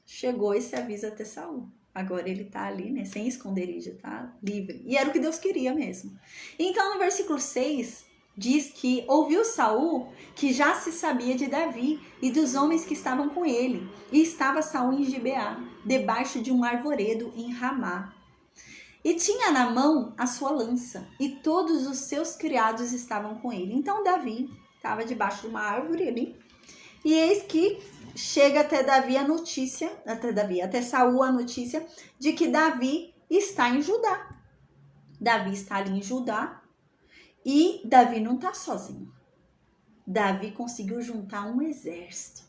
Chegou esse aviso até Saul. Agora ele tá ali, né? Sem esconderijo, tá livre. E era o que Deus queria mesmo. Então, no versículo 6, diz que ouviu Saul que já se sabia de Davi e dos homens que estavam com ele. E estava Saul em Gibeá, debaixo de um arvoredo em Ramá. E tinha na mão a sua lança, e todos os seus criados estavam com ele. Então Davi estava debaixo de uma árvore ali. E eis que chega até Saul a notícia de que Davi está em Judá. Davi está ali em Judá. E Davi não está sozinho. Davi conseguiu juntar um exército.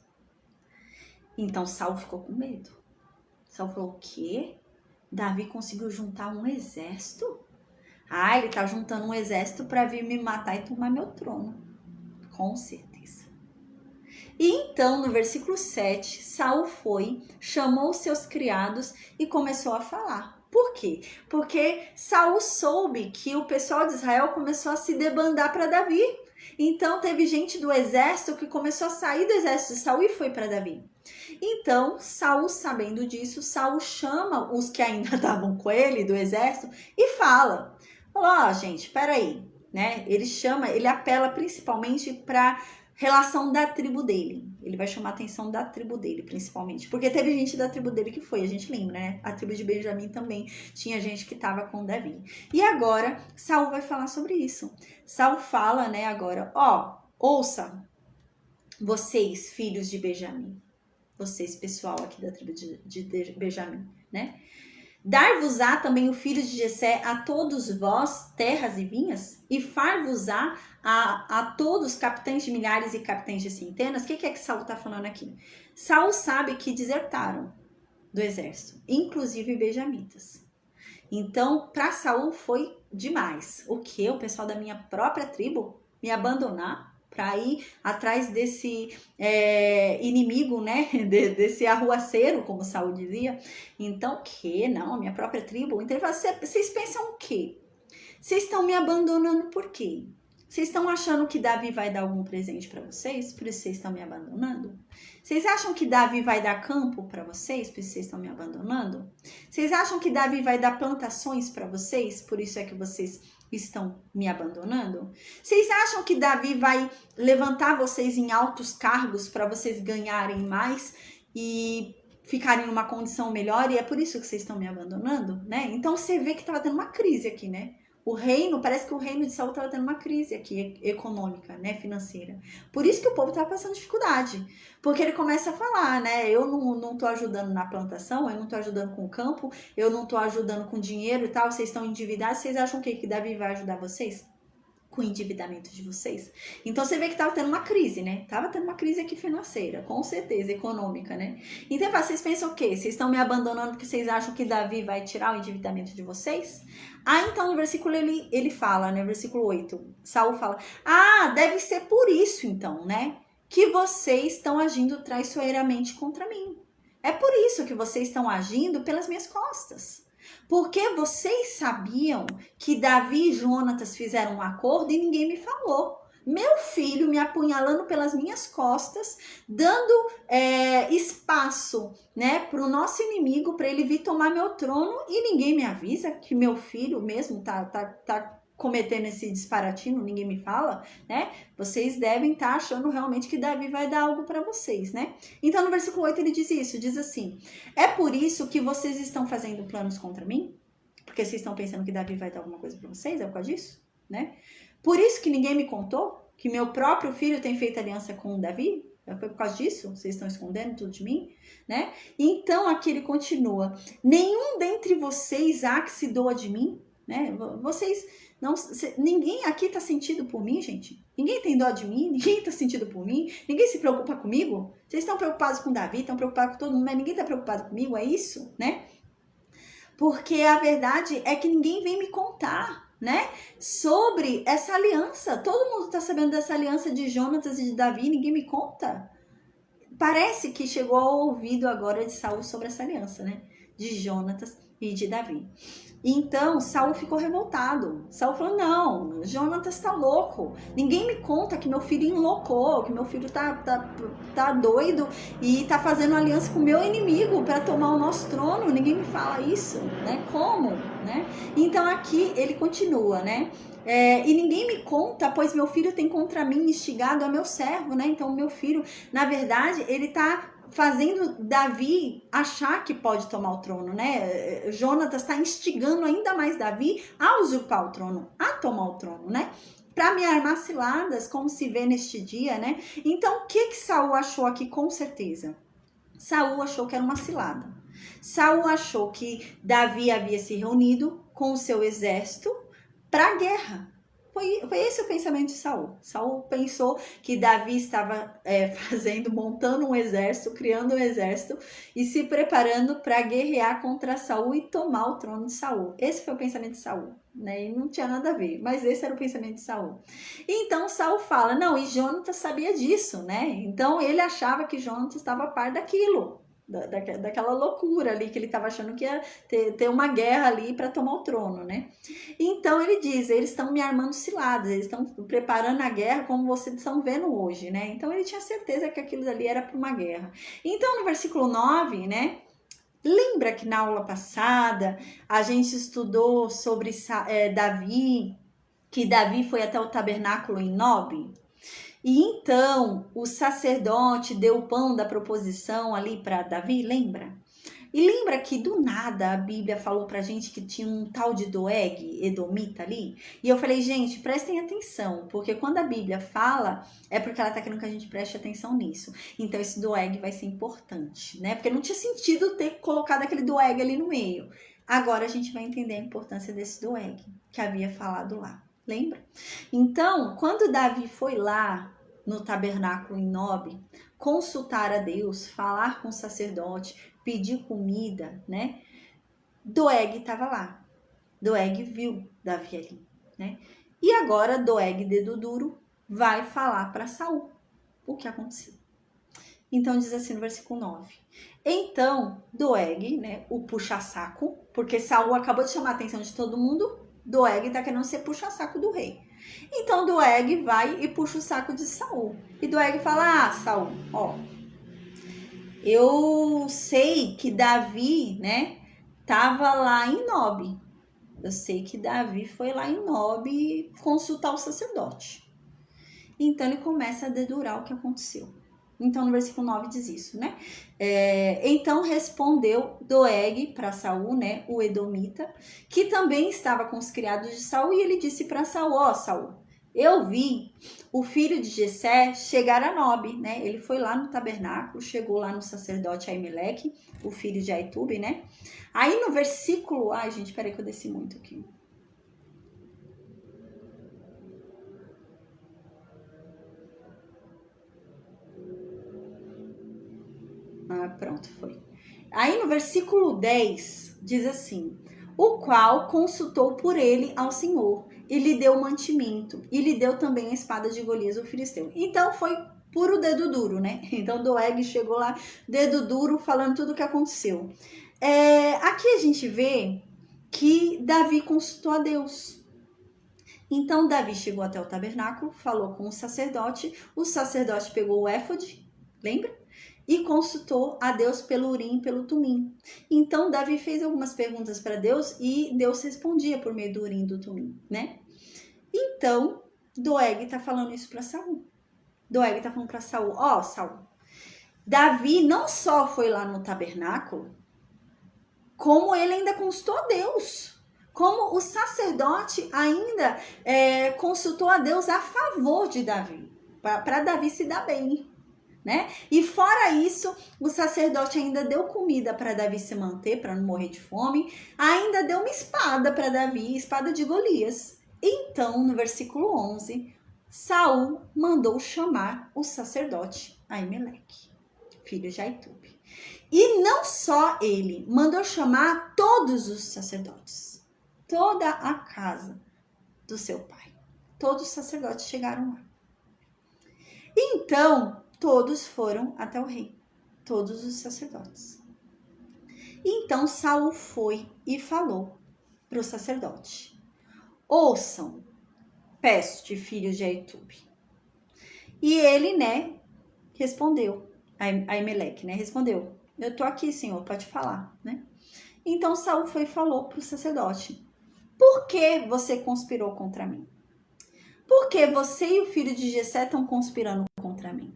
Então Saul ficou com medo. Saul falou: o quê? Davi conseguiu juntar um exército? Ah, ele está juntando um exército para vir me matar e tomar meu trono. Com certeza. E então, no versículo 7, Saul foi, chamou os seus criados e começou a falar. Por quê? Porque Saul soube que o pessoal de Israel começou a se debandar para Davi. Então, teve gente do exército que começou a sair do exército de Saul e foi para Davi. Então, Saul, sabendo disso, Saul chama os que ainda estavam com ele, do exército, e fala. Falou: gente, peraí, né? Ele apela principalmente para relação da tribo dele. Ele vai chamar a atenção da tribo dele, principalmente. Porque teve gente da tribo dele que foi, a gente lembra, né? A tribo de Benjamim também tinha gente que estava com Davi. E agora, Saul vai falar sobre isso. Saul fala, né, agora: ouça, vocês, filhos de Benjamim. Vocês, pessoal aqui da tribo de Benjamim, né? Dar-vos-á também o filho de Jessé a todos vós, terras e vinhas? E far-vos-á a todos capitães de milhares e capitães de centenas? O que é que Saul está falando aqui? Saul sabe que desertaram do exército, inclusive benjamitas. Então, para Saul foi demais. O quê? O pessoal da minha própria tribo me abandonar para ir atrás desse inimigo, né? Desse arruaceiro, como Saul dizia. Então, não, a minha própria tribo. Então ele fala: vocês pensam o quê? Vocês estão me abandonando por quê? Vocês estão achando que Davi vai dar algum presente para vocês? Por isso vocês estão me abandonando? Vocês acham que Davi vai dar campo para vocês? Por isso vocês estão me abandonando? Vocês acham que Davi vai dar plantações para vocês? Por isso é que vocês estão me abandonando? Vocês acham que Davi vai levantar vocês em altos cargos para vocês ganharem mais e ficarem numa condição melhor e é por isso que vocês estão me abandonando, né? Então você vê que estava tendo uma crise aqui, né? Parece que o reino de Saul estava tendo uma crise aqui econômica, né, financeira. Por isso que o povo estava passando dificuldade. Porque ele começa a falar, né, eu não tô ajudando na plantação, eu não tô ajudando com o campo, eu não tô ajudando com dinheiro e tal, vocês estão endividados, vocês acham que Davi vai ajudar vocês? Com o endividamento de vocês. Então você vê que tava tendo uma crise, né? Tava tendo uma crise aqui financeira, com certeza, econômica, né? Então vocês pensam o quê? Vocês estão me abandonando porque vocês acham que Davi vai tirar o endividamento de vocês? Então no versículo ele fala, né? Versículo 8, Saul fala, deve ser por isso então, né? Que vocês estão agindo traiçoeiramente contra mim. É por isso que vocês estão agindo pelas minhas costas. Porque vocês sabiam que Davi e Jonatas fizeram um acordo e ninguém me falou. Meu filho me apunhalando pelas minhas costas, dando espaço, né, para o nosso inimigo, para ele vir tomar meu trono, e ninguém me avisa que meu filho mesmo tá cometendo esse disparatino, ninguém me fala, né? Vocês devem estar achando realmente que Davi vai dar algo para vocês, né? Então no versículo 8 ele diz isso, diz assim: é por isso que vocês estão fazendo planos contra mim? Porque vocês estão pensando que Davi vai dar alguma coisa para vocês? É por causa disso, né? Por isso que ninguém me contou que meu próprio filho tem feito aliança com Davi? Foi por causa disso? Vocês estão escondendo tudo de mim, né? Então aqui ele continua: nenhum dentre vocês há que se doa de mim, né? Ninguém aqui tá sentido por mim, gente. Ninguém tem dó de mim, ninguém tá sentido por mim, ninguém se preocupa comigo. Vocês estão preocupados com Davi, estão preocupados com todo mundo, mas ninguém tá preocupado comigo, é isso, né? Porque a verdade é que ninguém vem me contar, né, sobre essa aliança. Todo mundo tá sabendo dessa aliança de Jonatas e de Davi, ninguém me conta. Parece que chegou ao ouvido agora de Saul sobre essa aliança, né, de Jonatas e de Davi. Então, Saul ficou revoltado. Saul falou, não, Jonatas tá louco. Ninguém me conta que meu filho enloucou, que meu filho tá doido e tá fazendo aliança com o meu inimigo para tomar o nosso trono. Ninguém me fala isso, né? Como, né? Então, aqui ele continua, né? E ninguém me conta, pois meu filho tem contra mim instigado a meu servo, né? Então, meu filho, na verdade, ele tá fazendo Davi achar que pode tomar o trono, né? Jonatas está instigando ainda mais Davi a usurpar o trono, a tomar o trono, né? Para me armar ciladas, como se vê neste dia, né? Então, o que Saul achou aqui com certeza? Saul achou que era uma cilada. Saul achou que Davi havia se reunido com o seu exército para a guerra. Foi esse o pensamento de Saul. Saul pensou que Davi estava montando um exército, criando um exército e se preparando para guerrear contra Saul e tomar o trono de Saul. Esse foi o pensamento de Saul, né? E não tinha nada a ver, mas esse era o pensamento de Saul. Então Saul fala, não, e Jonatas sabia disso, né? Então ele achava que Jonatas estava a par daquilo. Daquela loucura ali que ele estava achando que ia ter uma guerra ali para tomar o trono, né? Então ele diz, eles estão me armando ciladas, eles estão preparando a guerra como vocês estão vendo hoje, né? Então ele tinha certeza que aquilo ali era para uma guerra. Então no versículo 9, né? Lembra que na aula passada a gente estudou sobre Davi, que Davi foi até o tabernáculo em Nob? E então o sacerdote deu o pão da proposição ali para Davi, lembra? E lembra que do nada a Bíblia falou pra gente que tinha um tal de Doeg, edomita ali? E eu falei, gente, prestem atenção, porque quando a Bíblia fala, é porque ela tá querendo que a gente preste atenção nisso. Então esse Doeg vai ser importante, né? Porque não tinha sentido ter colocado aquele Doeg ali no meio. Agora a gente vai entender a importância desse Doeg, que havia falado lá. Lembra? Então, quando Davi foi lá no tabernáculo em Nob, consultar a Deus, falar com o sacerdote, pedir comida, né? Doeg estava lá. Doeg viu Davi ali, né? E agora Doeg, dedo duro, vai falar para Saul o que aconteceu. Então diz assim no versículo 9. Então Doeg, né, o puxa-saco, porque Saul acabou de chamar a atenção de todo mundo, Doeg tá querendo ser puxa-saco do rei. Então Doeg vai e puxa o saco de Saul. E Doeg fala, Saul, ó, eu sei que Davi, né, tava lá em Nob. Eu sei que Davi foi lá em Nob consultar o sacerdote. Então ele começa a dedurar o que aconteceu. Então, no versículo 9 diz isso, né? Então respondeu Doeg para Saul, né? O edomita, que também estava com os criados de Saul, e ele disse para Saul: ó, Saul, eu vi o filho de Jessé chegar a Nob, né? Ele foi lá no tabernáculo, chegou lá no sacerdote Aimeleque, o filho de Aitube, né? Aí no versículo... Ai, gente, peraí que eu desci muito aqui. Pronto, foi. Aí no versículo 10 diz assim: o qual consultou por ele ao Senhor, e lhe deu mantimento, e lhe deu também a espada de Golias, o filisteu. Então foi puro dedo duro, né? Então Doeg chegou lá, dedo duro, falando tudo o que aconteceu. Aqui a gente vê que Davi consultou a Deus. Então Davi chegou até o tabernáculo, falou com o sacerdote pegou o éfode, lembra? E consultou a Deus pelo Urim e pelo Tumim. Então Davi fez algumas perguntas para Deus e Deus respondia por meio do Urim e do Tumim, né? Então Doeg está falando isso para Saul. Doeg está falando para Saul: ó, Saul, Davi não só foi lá no tabernáculo, como ele ainda consultou a Deus. Como o sacerdote ainda consultou a Deus a favor de Davi, para Davi se dar bem, né? E fora isso, o sacerdote ainda deu comida para Davi se manter, para não morrer de fome, ainda deu uma espada para Davi, espada de Golias. Então, no versículo 11, Saul mandou chamar o sacerdote Aimeleque, filho de Aitube. E não só ele, mandou chamar todos os sacerdotes, toda a casa do seu pai. Todos os sacerdotes chegaram lá. Então, todos foram até o rei, todos os sacerdotes. Então, Saul foi e falou para o sacerdote: ouçam, peste, filho de Aitube. E ele, né, respondeu, Aimeleque, né, respondeu: eu tô aqui, senhor, pode falar, né? Então Saul foi e falou para o sacerdote: por que você conspirou contra mim? Por que você e o filho de Jessé estão conspirando contra mim?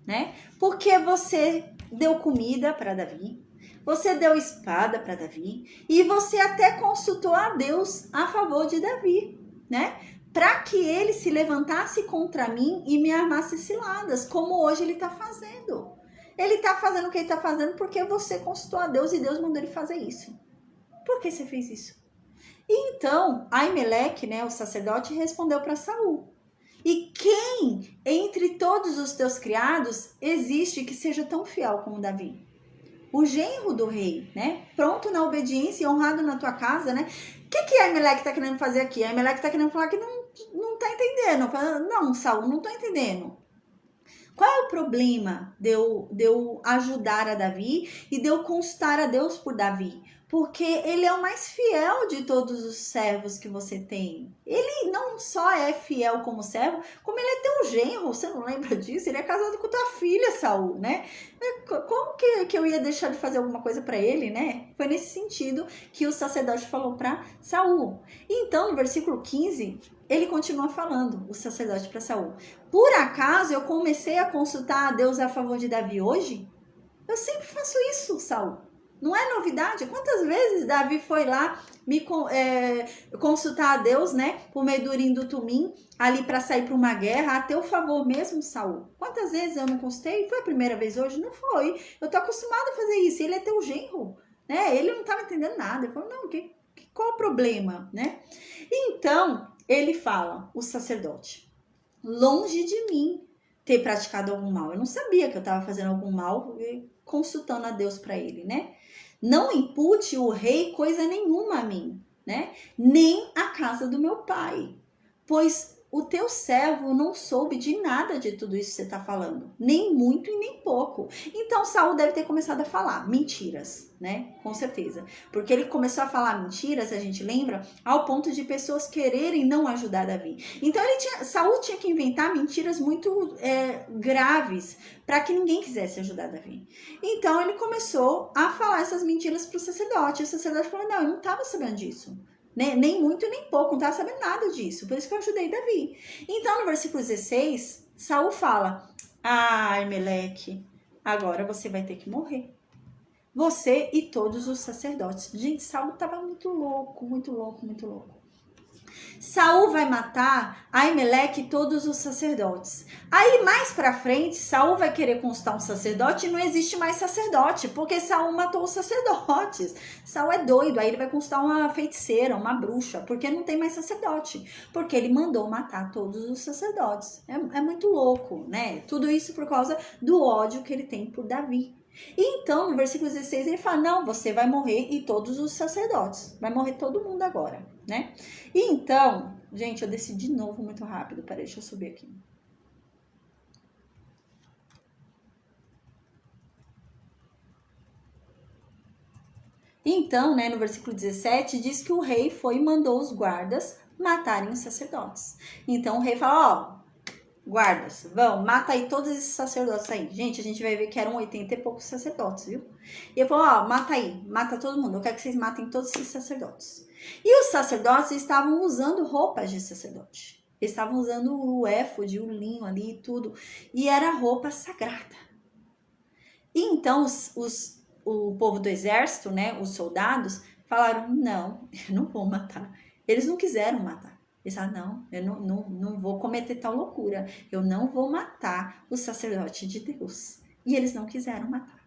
Né? Porque você deu comida para Davi, você deu espada para Davi, e você até consultou a Deus a favor de Davi, né? Para que ele se levantasse contra mim e me armasse ciladas, como hoje ele está fazendo. Ele está fazendo o que ele está fazendo porque você consultou a Deus e Deus mandou ele fazer isso. Por que você fez isso? Então, Aimeleque, né, o sacerdote, respondeu para Saul: e quem entre todos os teus criados existe que seja tão fiel como Davi? O genro do rei, né? Pronto na obediência e honrado na tua casa, né? O que Aimeleque está querendo fazer aqui? Aimeleque está querendo falar que não está entendendo. Não, Saul, não estou entendendo. Qual é o problema de eu ajudar a Davi e de eu consultar a Deus por Davi? Porque ele é o mais fiel de todos os servos que você tem. Ele não só é fiel como servo, como ele é teu genro. Você não lembra disso? Ele é casado com tua filha, Saul, né? Como que eu ia deixar de fazer alguma coisa para ele, né? Foi nesse sentido que o sacerdote falou para Saul. Então, no versículo 15, ele continua falando, o sacerdote para Saul: por acaso eu comecei a consultar a Deus a favor de Davi hoje? Eu sempre faço isso, Saul. Não é novidade? Quantas vezes Davi foi lá me consultar a Deus, né? Por meio do Urim do Tumim, ali para sair para uma guerra, a teu favor mesmo, Saul. Quantas vezes eu não consultei? Foi a primeira vez hoje? Não foi. Eu tô acostumada a fazer isso. Ele é teu genro, né? Ele não estava entendendo nada. Ele falou: não, qual o problema, né? Então, ele fala, o sacerdote: longe de mim ter praticado algum mal. Eu não sabia que eu estava fazendo algum mal, consultando a Deus para ele, né? Não impute o rei coisa nenhuma a mim, né? Nem a casa do meu pai, pois o teu servo não soube de nada de tudo isso que você está falando, nem muito e nem pouco. Então Saul deve ter começado a falar mentiras, né? Com certeza, porque ele começou a falar mentiras, a gente lembra, ao ponto de pessoas quererem não ajudar Davi. Então Saul tinha que inventar mentiras muito graves para que ninguém quisesse ajudar Davi. Então ele começou a falar essas mentiras para o sacerdote. E o sacerdote falou: não, eu não estava sabendo disso. Nem muito nem pouco, não estava sabendo nada disso, por isso que eu ajudei Davi. Então no versículo 16, Saul fala: Ai, Meleque, agora você vai ter que morrer. Você e todos os sacerdotes. Gente, Saul estava muito louco, muito louco, muito louco. Saul vai matar Aimeleque e todos os sacerdotes. Aí mais pra frente, Saul vai querer constar um sacerdote e não existe mais sacerdote, porque Saul matou os sacerdotes. Saul é doido, aí ele vai constar uma feiticeira, uma bruxa, porque não tem mais sacerdote, porque ele mandou matar todos os sacerdotes. É muito louco, né? Tudo isso por causa do ódio que ele tem por Davi. E então, no versículo 16, ele fala, não, você vai morrer e todos os sacerdotes. Vai morrer todo mundo agora, né? E então, gente, eu desci de novo muito rápido. Peraí, deixa eu subir aqui. Então, né, no versículo 17, diz que o rei foi e mandou os guardas matarem os sacerdotes. Então, o rei fala, ó, guardas, vão, mata aí todos esses sacerdotes aí. Gente, a gente vai ver que eram 80 e poucos sacerdotes, viu? E ele falou, ó, mata aí, mata todo mundo. Eu quero que vocês matem todos esses sacerdotes. E os sacerdotes estavam usando roupas de sacerdote. Eles estavam usando o éfode, o linho ali e tudo. E era roupa sagrada. E então o povo do exército, né, os soldados, falaram, não, eu não vou matar. Eles não quiseram matar. Eles falaram, não, eu não vou cometer tal loucura. Eu não vou matar o sacerdote de Deus. E eles não quiseram matar.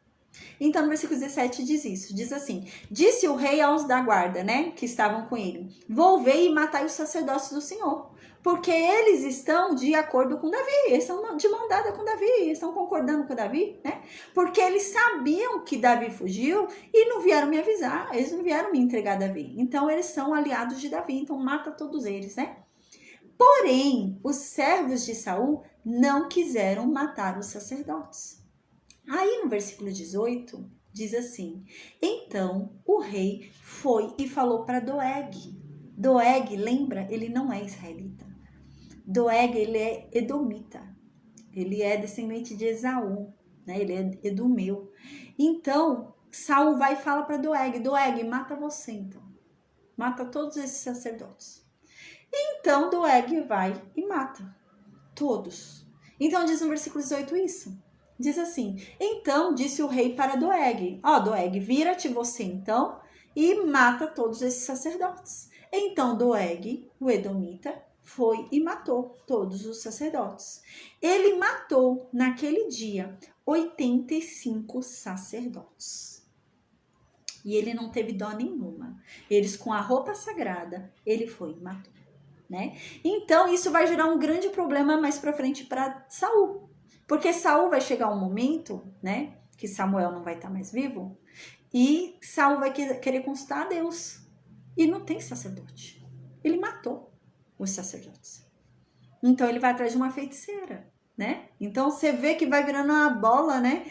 Então, no versículo 17 diz isso, diz assim, disse o rei aos da guarda, né, que estavam com ele, volvei e matai os sacerdotes do Senhor, porque eles estão de acordo com Davi, eles estão de mão dada com Davi, eles estão concordando com Davi, né, porque eles sabiam que Davi fugiu e não vieram me avisar, eles não vieram me entregar Davi, então eles são aliados de Davi, então mata todos eles, né. Porém, os servos de Saul não quiseram matar os sacerdotes. Aí no versículo 18 diz assim, então o rei foi e falou para Doeg. Doeg, lembra, ele não é israelita. Doeg, ele é edomita. Ele é descendente de Esaú, né? Ele é edomeu. Então, Saul vai e fala para Doeg, Doeg, mata você então. Mata todos esses sacerdotes. Então Doeg vai e mata todos. Então diz no versículo 18 isso. Diz assim, então disse o rei para Doeg, ó Doeg, vira-te você então e mata todos esses sacerdotes. Então Doeg, o edomita, foi e matou todos os sacerdotes. Ele matou naquele dia 85 sacerdotes. E ele não teve dó nenhuma. Eles com a roupa sagrada, ele foi e matou. Né? Então isso vai gerar um grande problema mais para frente para Saul, porque Saul vai chegar um momento, né, que Samuel não vai estar mais vivo e Saul vai querer consultar a Deus e não tem sacerdote. Ele matou os sacerdotes. Então ele vai atrás de uma feiticeira, né? Então você vê que vai virando uma bola, né?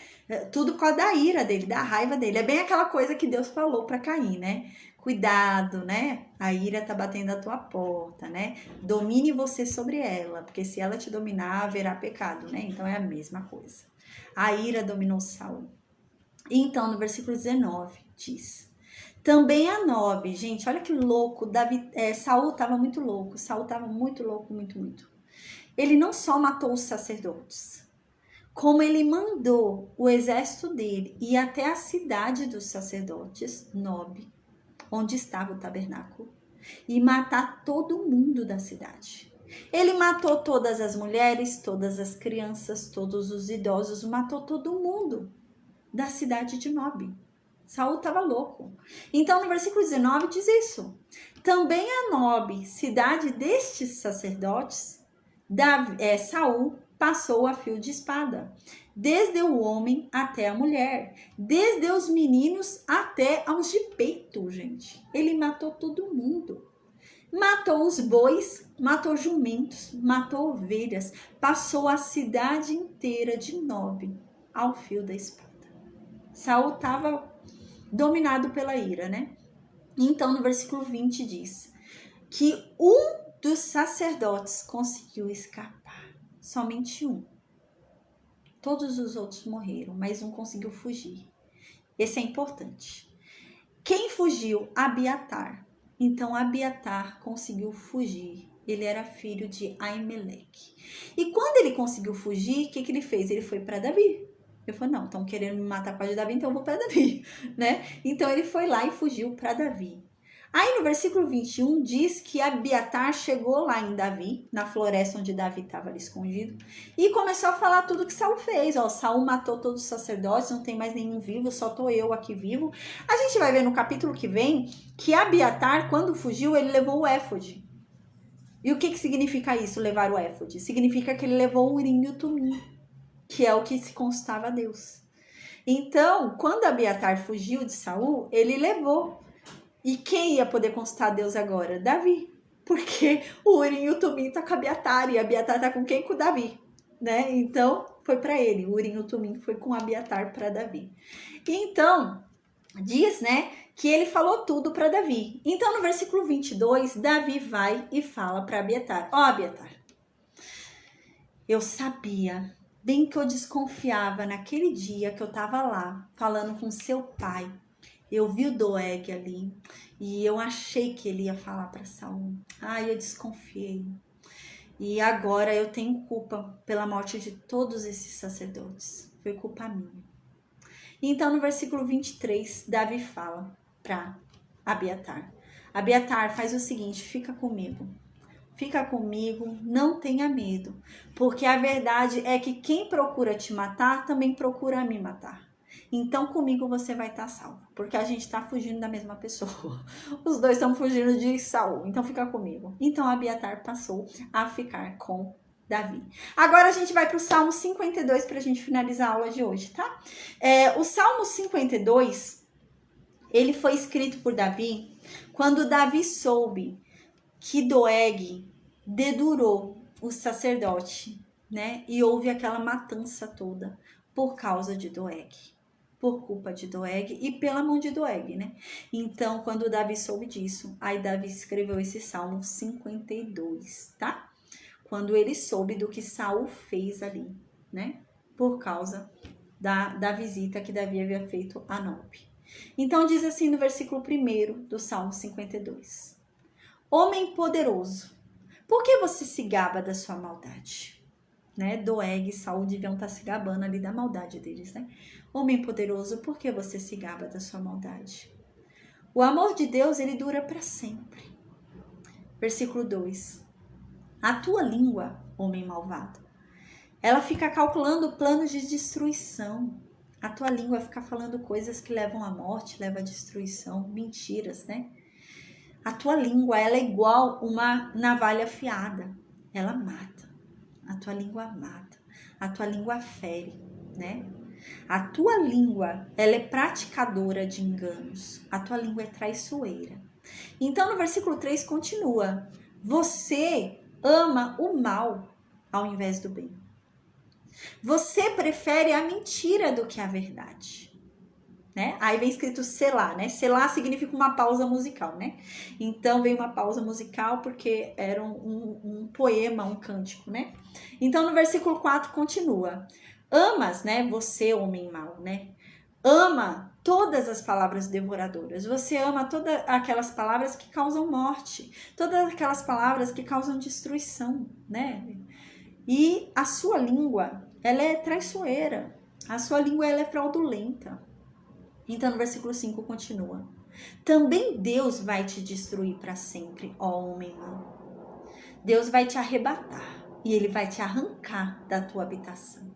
Tudo por causa da ira dele, da raiva dele. É bem aquela coisa que Deus falou para Caim, né? Cuidado, né? A ira tá batendo a tua porta, né? Domine você sobre ela, porque se ela te dominar, haverá pecado, né? Então é a mesma coisa. A ira dominou Saul. Então, no versículo 19, diz: também Anobe, gente, olha que louco, Saul estava muito louco, Saul estava muito louco, muito. Ele não só matou os sacerdotes, como ele mandou o exército dele ir até a cidade dos sacerdotes, Nob, onde estava o tabernáculo, e matar todo mundo da cidade. Ele matou todas as mulheres, todas as crianças, todos os idosos, matou todo mundo da cidade de Nob. Saul estava louco. Então, no versículo 19 diz isso. Também a Nob, cidade destes sacerdotes, Saul passou a fio de espada, desde o homem até a mulher, desde os meninos até aos de peito, gente. Ele matou todo mundo. Matou os bois, matou jumentos, matou ovelhas, passou a cidade inteira de Nob ao fio da espada. Saul estava dominado pela ira, né? Então, no versículo 20 diz que um dos sacerdotes conseguiu escapar. Somente um. Todos os outros morreram, mas um conseguiu fugir. Esse é importante. Quem fugiu? Abiatar. Então, Abiatar conseguiu fugir. ele era filho de Aimeleque. E quando ele conseguiu fugir, o que ele fez? Ele foi para Davi. Ele falou, não, estão querendo me matar com a de Davi, então eu vou para Davi, né? Então ele foi lá e fugiu para Davi. Aí no versículo 21 diz que Abiatar chegou lá em Davi, na floresta onde Davi estava ali escondido, e começou a falar tudo que Saul fez. Ó, Saul matou todos os sacerdotes, não tem mais nenhum vivo, só tô eu aqui vivo. A gente vai ver no capítulo que vem que Abiatar, quando fugiu, ele levou o éfode. E o que significa isso, levar o éfode? Significa que ele levou o Urim e o Tumim, que é o que se constava a Deus. Então, quando Abiatar fugiu de Saul, ele levou. E quem ia poder consultar a Deus agora? Davi. Porque o Urim e o Tumim tá com Abiatar, e Abiatar tá com quem? Com Davi, né? Então, foi para ele. O Urim e o Tumim foi com Abiatar para Davi. Então, diz, né, que ele falou tudo para Davi. Então, no versículo 22, Davi vai e fala para Abiatar. Ó, Abiatar, eu sabia, bem que eu desconfiava naquele dia que eu tava lá, falando com seu pai. Eu vi o Doeg ali e eu achei que ele ia falar para Saul. Eu desconfiei. E agora eu tenho culpa pela morte de todos esses sacerdotes. Foi culpa minha. Então, no versículo 23, Davi fala para Abiatar. Abiatar, faz o seguinte, fica comigo. Fica comigo, não tenha medo. Porque a verdade é que quem procura te matar, também procura me matar. Então comigo você vai estar salvo, porque a gente está fugindo da mesma pessoa. Os dois estão fugindo de Saul, então fica comigo. Então Abiatar passou a ficar com Davi. Agora a gente vai para o Salmo 52 para a gente finalizar a aula de hoje, tá? O Salmo 52, ele foi escrito por Davi quando Davi soube que Doeg dedurou o sacerdote, né? E houve aquela matança toda por causa de Doeg. Por culpa de Doeg e pela mão de Doeg, né? Então, quando Davi soube disso, aí Davi escreveu esse Salmo 52, tá? Quando ele soube do que Saul fez ali, né? Por causa da visita que Davi havia feito a Nob. Então, diz assim no versículo 1 do Salmo 52. Homem poderoso, por que você se gaba da sua maldade? Né? Doeg e Saul deviam estar se gabando ali da maldade deles, né? Homem poderoso, por que você se gaba da sua maldade? O amor de Deus, ele dura para sempre. Versículo 2. A tua língua, homem malvado, ela fica calculando planos de destruição. A tua língua fica falando coisas que levam à morte, levam à destruição, mentiras, né? A tua língua, ela é igual uma navalha afiada. Ela mata. A tua língua mata. A tua língua fere, né? A tua língua, ela é praticadora de enganos. A tua língua é traiçoeira. Então, no versículo 3 continua. Você ama o mal ao invés do bem. Você prefere a mentira do que a verdade. Né? Aí vem escrito Selá, né? Selá significa uma pausa musical, né? Então vem uma pausa musical porque era um poema, um cântico, né? Então no versículo 4 continua. Amas, né? Você, homem mau, né? Ama todas as palavras devoradoras. Você ama todas aquelas palavras que causam morte. Todas aquelas palavras que causam destruição, né? E a sua língua, ela é traiçoeira. A sua língua, ela é fraudulenta. Então, no versículo 5 continua. Também Deus vai te destruir para sempre, ó homem mau. Deus vai te arrebatar e ele vai te arrancar da tua habitação.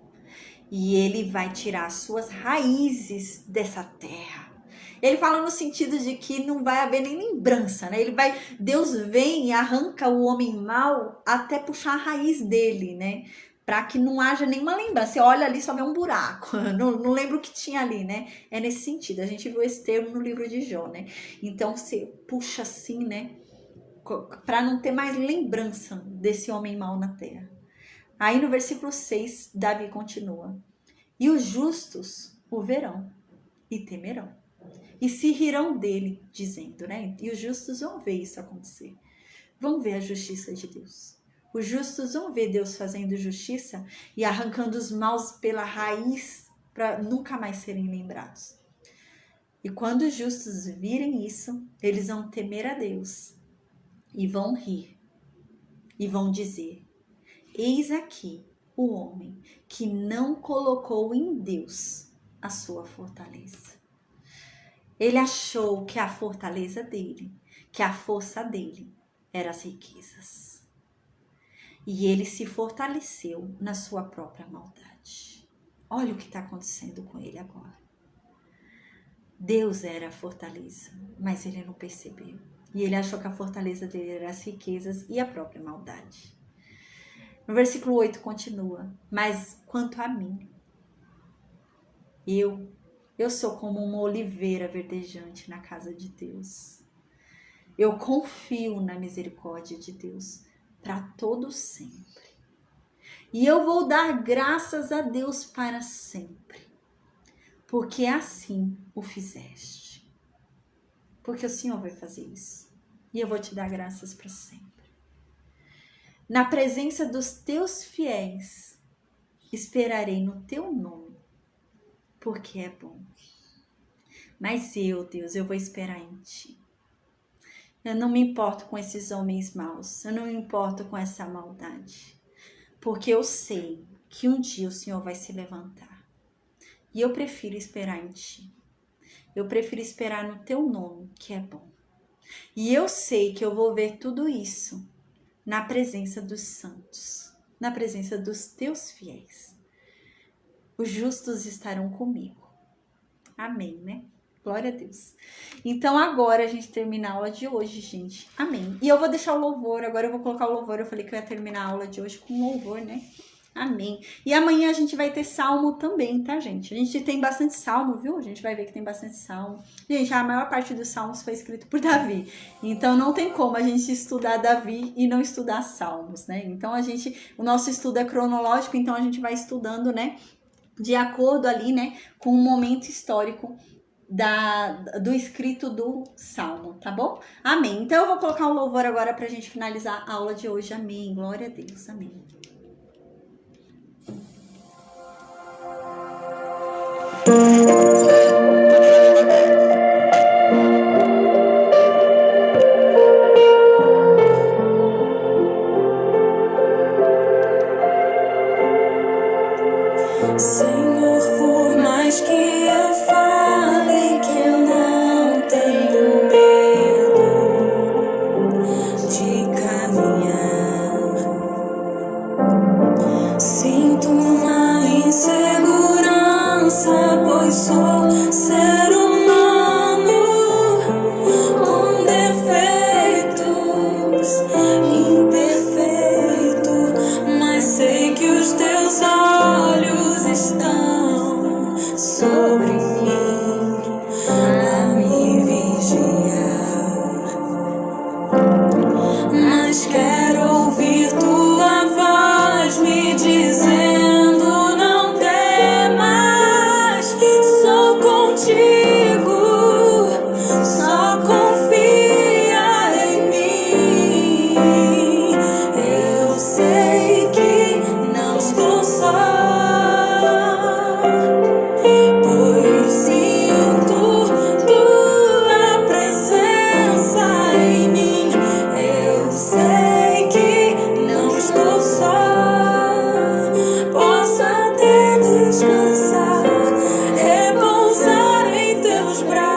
E ele vai tirar as suas raízes dessa terra. Ele fala no sentido de que não vai haver nem lembrança, né? Deus vem e arranca o homem mau até puxar a raiz dele, né? Para que não haja nenhuma lembrança. Você olha ali, só vê um buraco. Não lembro o que tinha ali, né? É nesse sentido. A gente viu esse termo no livro de Jó, né? Então, você puxa assim, né? Para não ter mais lembrança desse homem mau na terra. Aí no versículo 6, Davi continua. E os justos o verão e temerão. E se rirão dele, dizendo, né? E os justos vão ver isso acontecer. Vão ver a justiça de Deus. Os justos vão ver Deus fazendo justiça e arrancando os maus pela raiz para nunca mais serem lembrados. E quando os justos virem isso, eles vão temer a Deus e vão rir. e vão dizer: eis aqui o homem que não colocou em Deus a sua fortaleza. Ele achou que a fortaleza dele, que a força dele, eram as riquezas. E ele se fortaleceu na sua própria maldade. Olha o que está acontecendo com ele agora. Deus era a fortaleza, mas ele não percebeu. E ele achou que a fortaleza dele eram as riquezas e a própria maldade. No versículo 8 continua: mas quanto a mim, eu sou como uma oliveira verdejante na casa de Deus. Eu confio na misericórdia de Deus para todo sempre. E eu vou dar graças a Deus para sempre, porque assim o fizeste. Porque o Senhor vai fazer isso. E eu vou te dar graças para sempre. Na presença dos teus fiéis, esperarei no teu nome, porque é bom. Mas eu, Deus, eu vou esperar em ti. Eu não me importo com esses homens maus. Eu não me importo com essa maldade. Porque eu sei que um dia o Senhor vai se levantar. E eu prefiro esperar em ti. Eu prefiro esperar no teu nome, que é bom. E eu sei que eu vou ver tudo isso na presença dos santos, na presença dos teus fiéis. Os justos estarão comigo. Amém, né? Glória a Deus. Então agora a gente termina a aula de hoje, gente. Amém. E eu vou deixar o louvor, agora eu vou colocar o louvor. Eu falei que eu ia terminar a aula de hoje com louvor, né? Amém. E amanhã a gente vai ter salmo também, tá, gente? A gente tem bastante salmo, viu? A gente vai ver que tem bastante salmo. Gente, a maior parte dos salmos foi escrito por Davi. Então não tem como a gente estudar Davi e não estudar salmos, né? Então o nosso estudo é cronológico, então a gente vai estudando, né? De acordo ali, né? Com o momento histórico do escrito do salmo, tá bom? Amém. Então eu vou colocar um louvor agora pra gente finalizar a aula de hoje. Amém. Glória a Deus. Amém. Senhor, por mais que eu fale que eu não tenho medo de caminhar, sinto uma insegurança, pois sou ser humano com defeitos, imperfeito, mas sei que os teus olhos estão sobre mim a me vigiar. Mas quero ouvir tua voz me dizendo: não temas, sou contigo, só confia em mim. Eu sei que não estou só, pois sinto tua presença em mim. Eu sei que não estou só, posso até descansar, repousar em teus braços.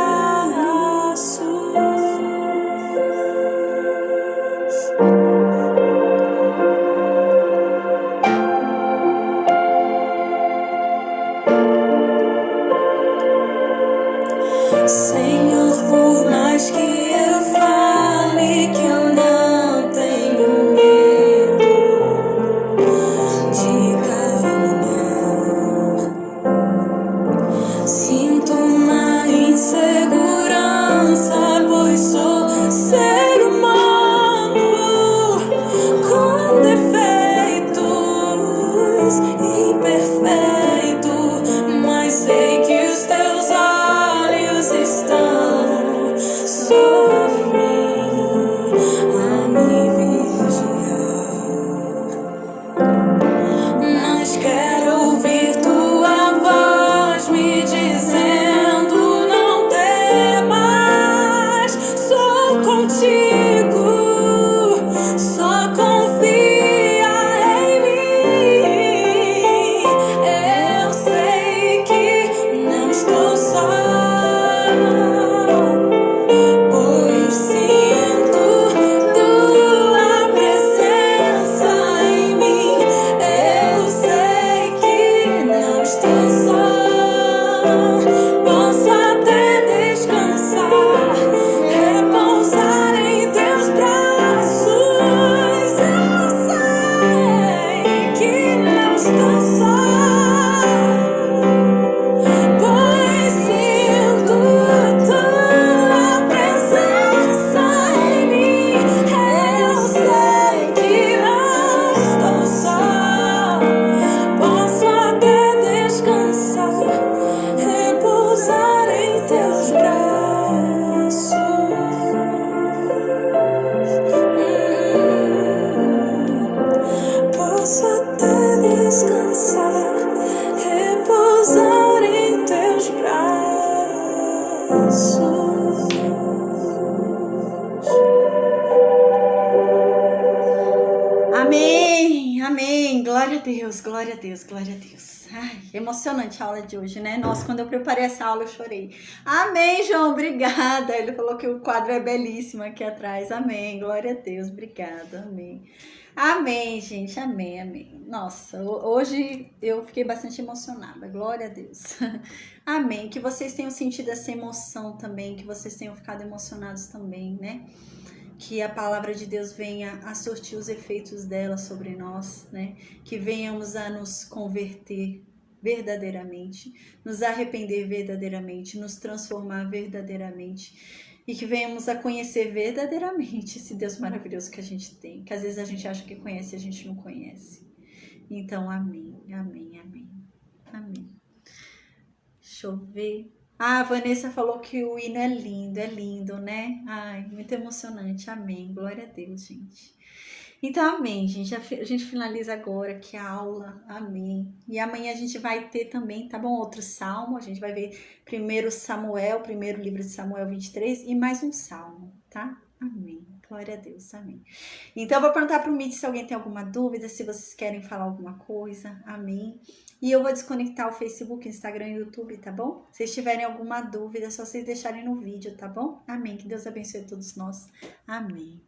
Amém, amém, glória a Deus, glória a Deus, glória a Deus. Ai, emocionante a aula de hoje, né? Nossa, quando eu preparei essa aula eu chorei. Amém, João, obrigada. Ele falou que o quadro é belíssimo aqui atrás. Amém, glória a Deus, obrigada, amém. Amém, gente, amém, amém. Nossa, hoje eu fiquei bastante emocionada, glória a Deus. Amém, que vocês tenham sentido essa emoção também, que vocês tenham ficado emocionados também, né? Que a palavra de Deus venha a surtir os efeitos dela sobre nós, né? Que venhamos a nos converter verdadeiramente, nos arrepender verdadeiramente, nos transformar verdadeiramente e que venhamos a conhecer verdadeiramente esse Deus maravilhoso que a gente tem, que às vezes a gente acha que conhece e a gente não conhece. Então, amém, amém, amém, amém. Deixa eu ver. Ah, a Vanessa falou que o hino é lindo, né? Ai, muito emocionante. Amém. Glória a Deus, gente. Então, amém, gente. A gente finaliza agora aqui a aula. Amém. E amanhã a gente vai ter também, tá bom? Outro salmo. A gente vai ver primeiro Samuel, primeiro livro de Samuel 23 e mais um salmo, tá? Amém. Glória a Deus, amém. Então, eu vou perguntar pro Meet se alguém tem alguma dúvida, se vocês querem falar alguma coisa. Amém. E eu vou desconectar o Facebook, Instagram e YouTube, tá bom? Se vocês tiverem alguma dúvida, é só vocês deixarem no vídeo, tá bom? Amém. Que Deus abençoe todos nós. Amém.